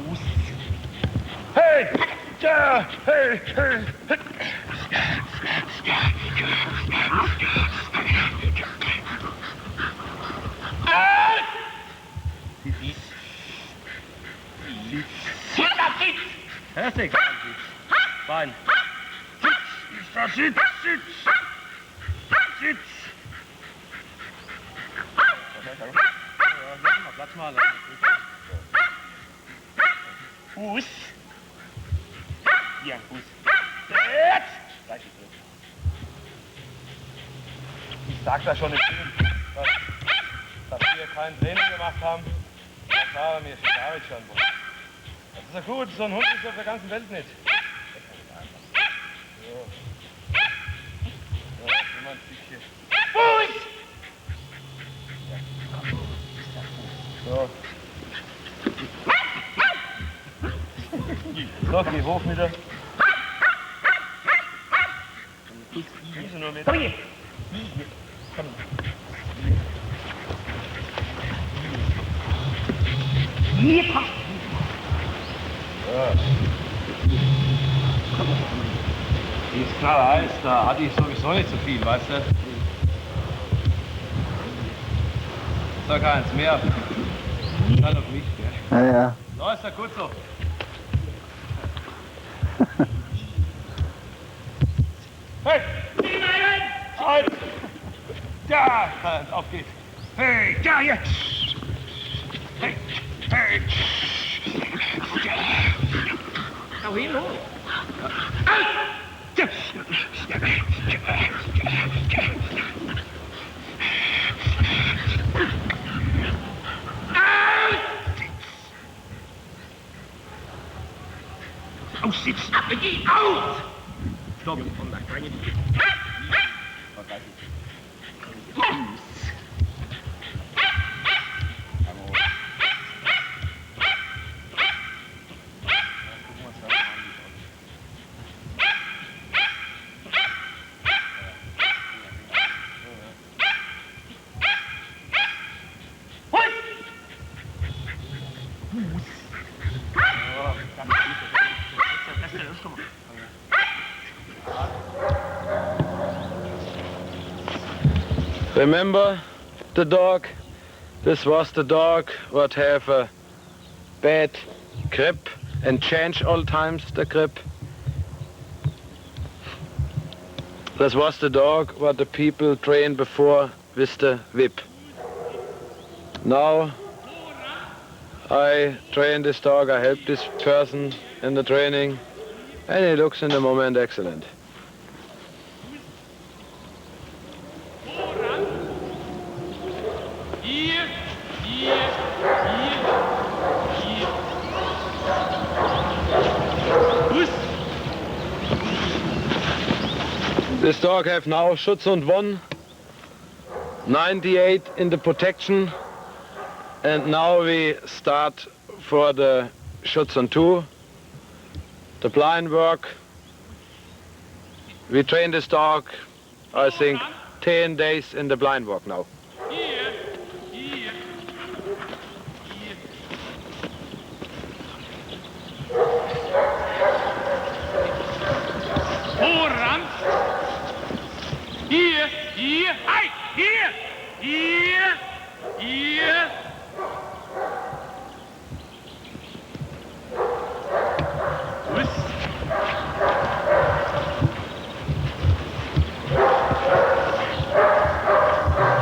Fuß. Hey! Ja! Hey! Hey! Hörst du? Bein. Sitz. Sitz. Sitz. Platz mal. Fuß. Hier, Fuß. Jetzt. Ich sag das schon nicht, dass wir kein Training gemacht haben. Das haben wir David schon. Das ist ja gut, so ein Hund ist auf der ganzen Welt nicht. So. So, jemand sich hier. Fuß. So. So, geh hoch wieder. Nimmst du nur mit? Komm hier. Komm. Hier, komm. Ja. Die ist knallheiß, da hatte ich sowieso nicht so viel, weißt du? So, keins mehr. Schall auf mich, gell? Ja, ja. So, ist ja gut so. Hey! Halt! Da! Auf geht's! Hey, da jetzt. Hey, hey. Hau hin, hoch. Aussitzen, geh aus! Stopp! Komm, da kann ich nicht. schon mal. Remember the dog? This was the dog what have a bad grip and change all times the grip. This was the dog what the people trained before with the whip. Now I train this dog, I help this person in the training, and he looks in the moment excellent. This dog have now Schutzhund 1, 98 in the protection, and now we start for the Schutzhund 2, the blind work. We train this dog, I think, 10 days in the blind work now. Voran! Hier, hier, hey, hier, hier, hier. Los.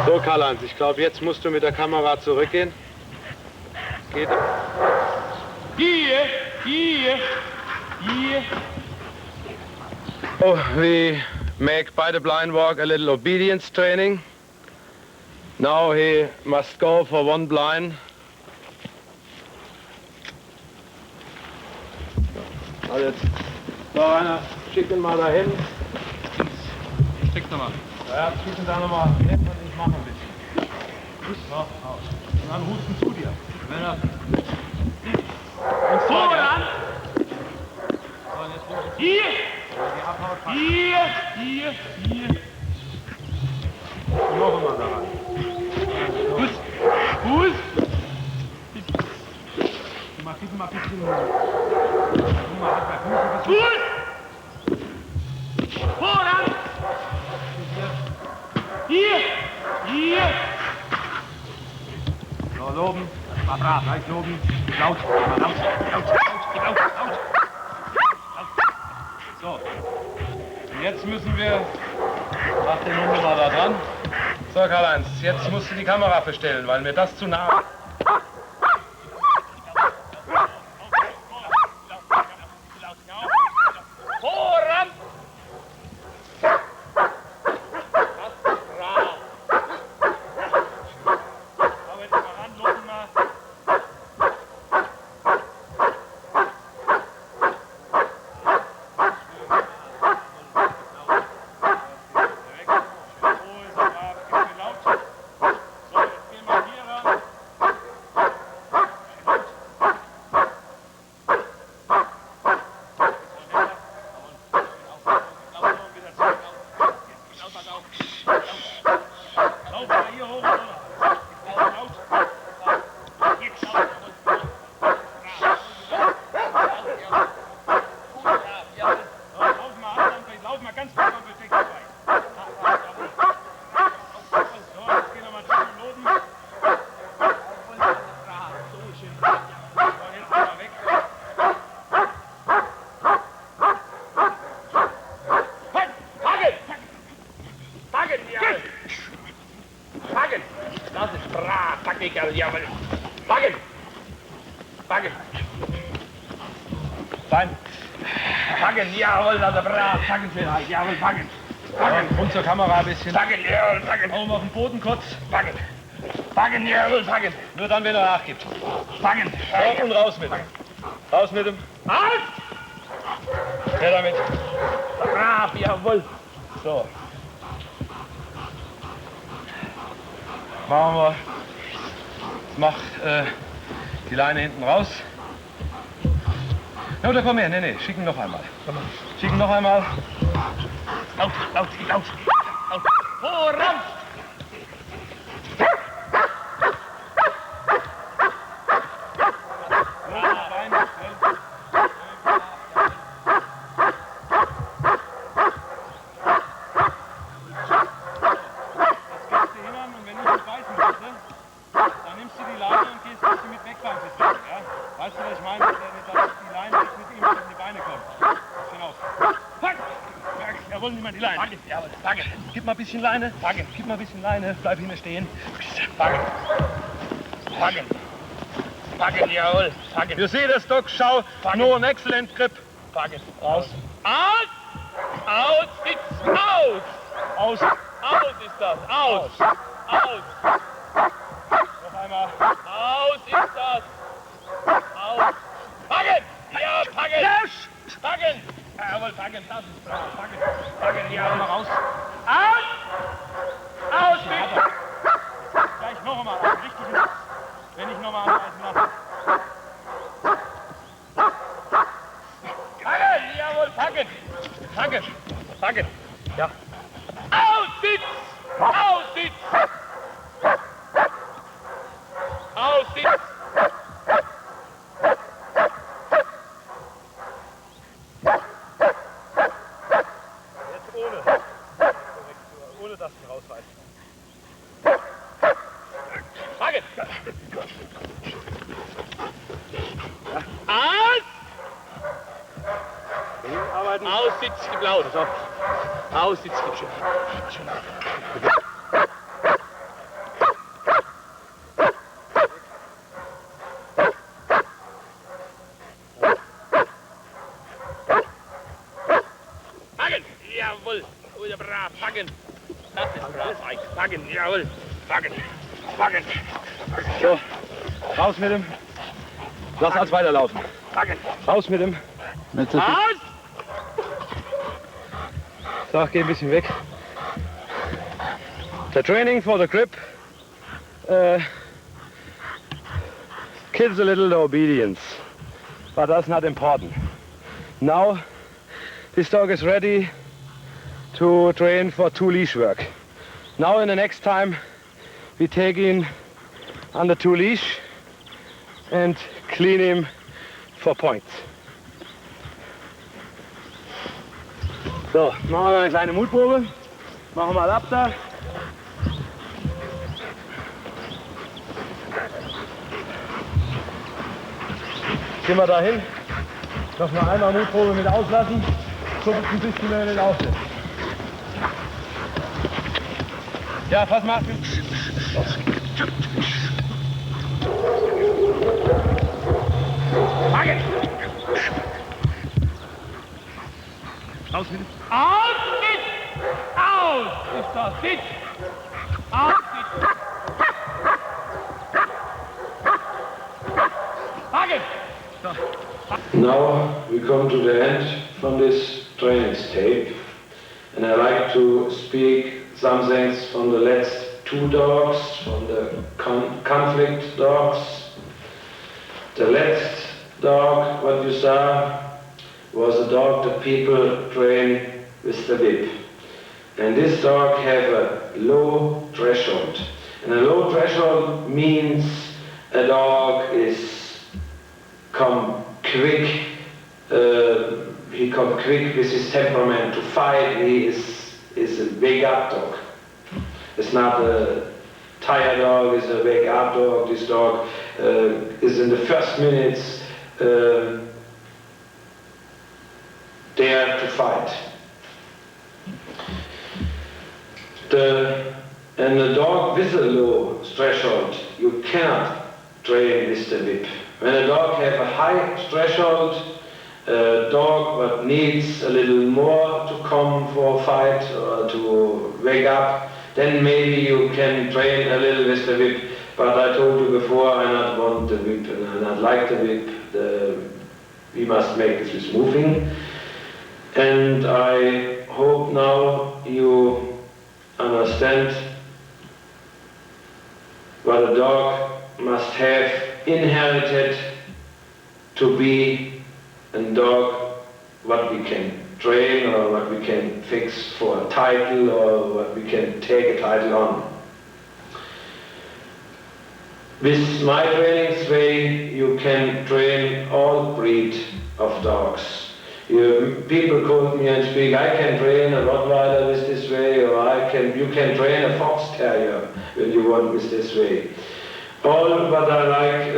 So Karl-Heinz, ich glaube, jetzt musst du mit der Kamera zurückgehen. Geht. Hier, hier, hier. Oh, we make by the blind walk a little obedience training. Now he must go for one blind. Also jetzt, so einer, schick ihn mal dahin. Steck's nochmal. Ja, schick ihn da nochmal hin und ich mache ein bisschen. So, auf. Und dann husten zu dir. Wenn er... Und Voran! So, und jetzt rufen Hier! die Abhaut. Hier, hier, hier. Noch einmal da rein. Fuß, Fuß. Gib mal ein bisschen. Fuß! Voran! Hier, hier. So, loben. War brav, gleich loben. Laut, laut, laut, laut, laut, laut. So. Und jetzt müssen wir, mach den Hund mal da dran. So, Karl-Heinz, jetzt musst du die Kamera verstellen, weil mir das zu nah. Voran! Jawohl. Packen! Packen! Bein. Packen, jawohl, das ist brav. Packen vielleicht, jawohl, packen. Packen. Und zur Kamera ein bisschen. Packen, jawohl, packen. Oben auf den Boden kurz. Packen. Packen, jawohl, packen. Nur dann, wenn er nachgibt. Packen. So, und raus mit ihm. Raus mit ihm. Halt! Her damit. Brav, jawohl. So. Machen wir. Mach die Leine hinten raus. Ja, oder komm her, nee, schick ihn noch einmal. Schick ihn noch einmal. Laut, laut, laut. Laut. Voran! dass die Leine nicht mit ihm zwischen die Beine kommt. Bisschen aus. Pack! Jawohl, nimm mal die Leine. Packen, jawohl, packen. Gib mal ein bisschen Leine. Packen. Gib mal ein bisschen Leine. Bleib hinten stehen. Packen. Packen. Packen, jawohl. Packen. You see this dog show? No an excellent grip. Packen. Raus. Aus! Aus! Sitz! Aus! Aus. Aus ist das! Aus! Aus! Noch einmal. Aus ist das! Aus! Packen! Ja, packen! Packen! Jawohl, packen. Das ist brav. Packen. Packen, jawohl. Mal raus. Aus! Aus, bitte! Gleich noch einmal. Richtig in das. Wenn ich nochmal anreißen lasse. Packen! Jawohl, packen! Packen! Packen! Ja. Aus, Sitz! Aus, Sitz! Aus, Sitz! Jetzt ohne dass du rausreißt. Packen! Aus! Arbeiten. Aus, Sitz, gib laut. So. Aus, Sitz, gib schön. Packen! Jawohl! Oder brav, packen! Das ist brav, Eik. Packen, jawohl! Packen! Packen! So, raus mit ihm. Lass als weiterlaufen. Packen! Raus mit ihm. Aus! So, geh ein bisschen weg. The training for the grip kills a little the obedience, but that's not important. Now, this dog is ready to train for 2 leash work. Now, in the next time, we take him under 2 leash and clean him for points. So, machen wir eine kleine Mutprobe. Machen wir mal ab da. Gehen wir da hin. Noch mal einmal Mutprobe mit auslassen. So ein bisschen mehr nicht auflässt. Ja, pass mal. Packen! Raus mit. Aus, Sitz! Aus! Ist das Sitz! Aus, Sitz! Packen! Now we come to the end from this training tape, and I like to speak some things from the last 2 dogs, from the conflict dogs. The last dog, what you saw, was a dog that people train with the whip. And this dog have a low threshold. And a low threshold means a dog is come quick, he come quick with his temperament to fight. He is a wake up dog. It's not a tired dog, it's a wake up dog. This dog is in the first minutes dare to fight. And a dog with a low threshold, you cannot train with the whip. When a dog has a high threshold, a dog that needs a little more to come for a fight or to wake up, then maybe you can train a little with the whip. But I told you before, I not want the whip and I not like the whip. We must make this moving. And I hope now you understand what a dog must have inherited to be a dog what we can train or what we can fix for a title or what we can take a title on. With my training way you can train all breed of dogs. People call me and speak, I can train a Rottweiler with this way, or you can train a Fox Terrier when you want with this way. All what I like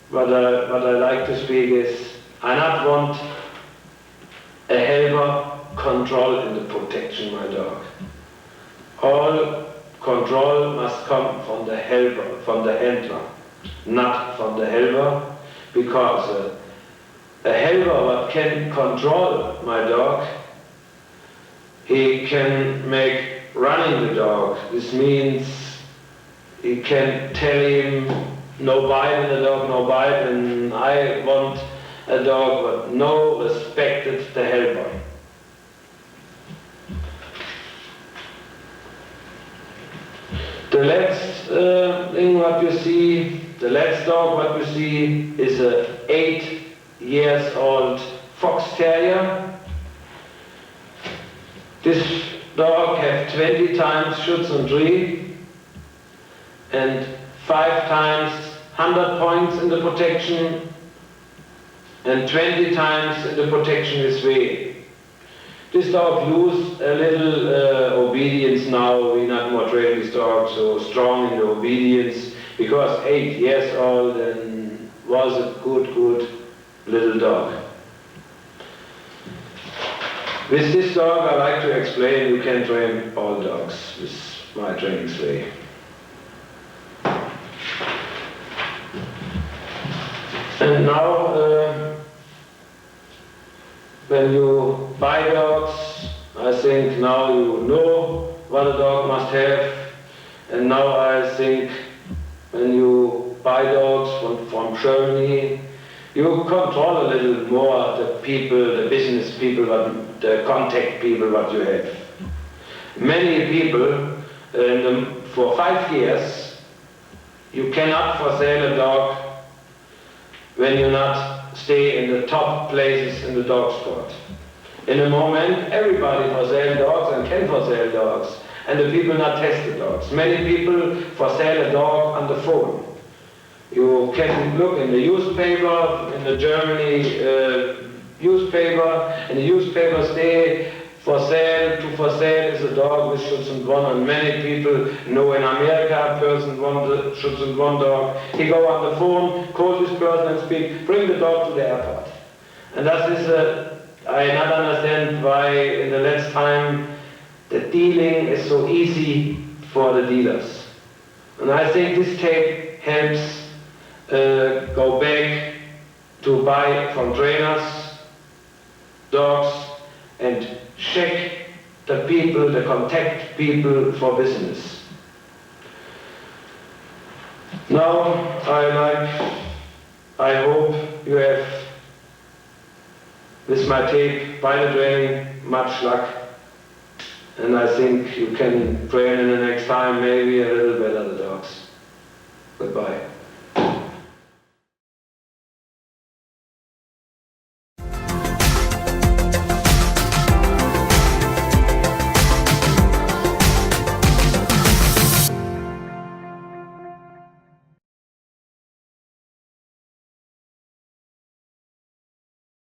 what I like to speak is, I not want a helper control in the protection my dog. All control must come from the helper, from the handler, not from the helper, because a helper that can control my dog, he can make running the dog. This means he can tell him no bite in the dog, no bite, and I want a dog that no respected the helper. The last thing what you see, the last dog what you see is a 8-year-old fox terrier. This dog has 20 times shoots on tree and 5 times 100 points in the protection and 20 times in the protection this way. This dog lose a little obedience now. We not more train this dog so strong in the obedience because 8 years old and was a good little dog. With this dog I like to explain you can train all dogs with my training way. And now when you buy dogs, I think now you know what a dog must have, and now I think when you buy dogs from Germany, you control a little more the people, the business people, the contact people what you have. Many people, for 5 years, you cannot for sale a dog when you not stay in the top places in the dog sport. In a moment, everybody for sale dogs and can for sale dogs, and the people not test the dogs. Many people for sale a dog on the phone. You can look in the newspaper, in the Germany newspaper, and the newspapers say for sale is a dog with shoots and one, and many people know in America a person wants shoots and one dog. He go on the phone, call this person and speak, bring the dog to the airport. And that is I not understand why in the last time the dealing is so easy for the dealers. And I think this tape helps go back to buy from trainers dogs and check the people, the contact people for business. Now I hope you have with my tape by the training much luck, and I think you can train in the next time maybe a little better the dogs. Goodbye.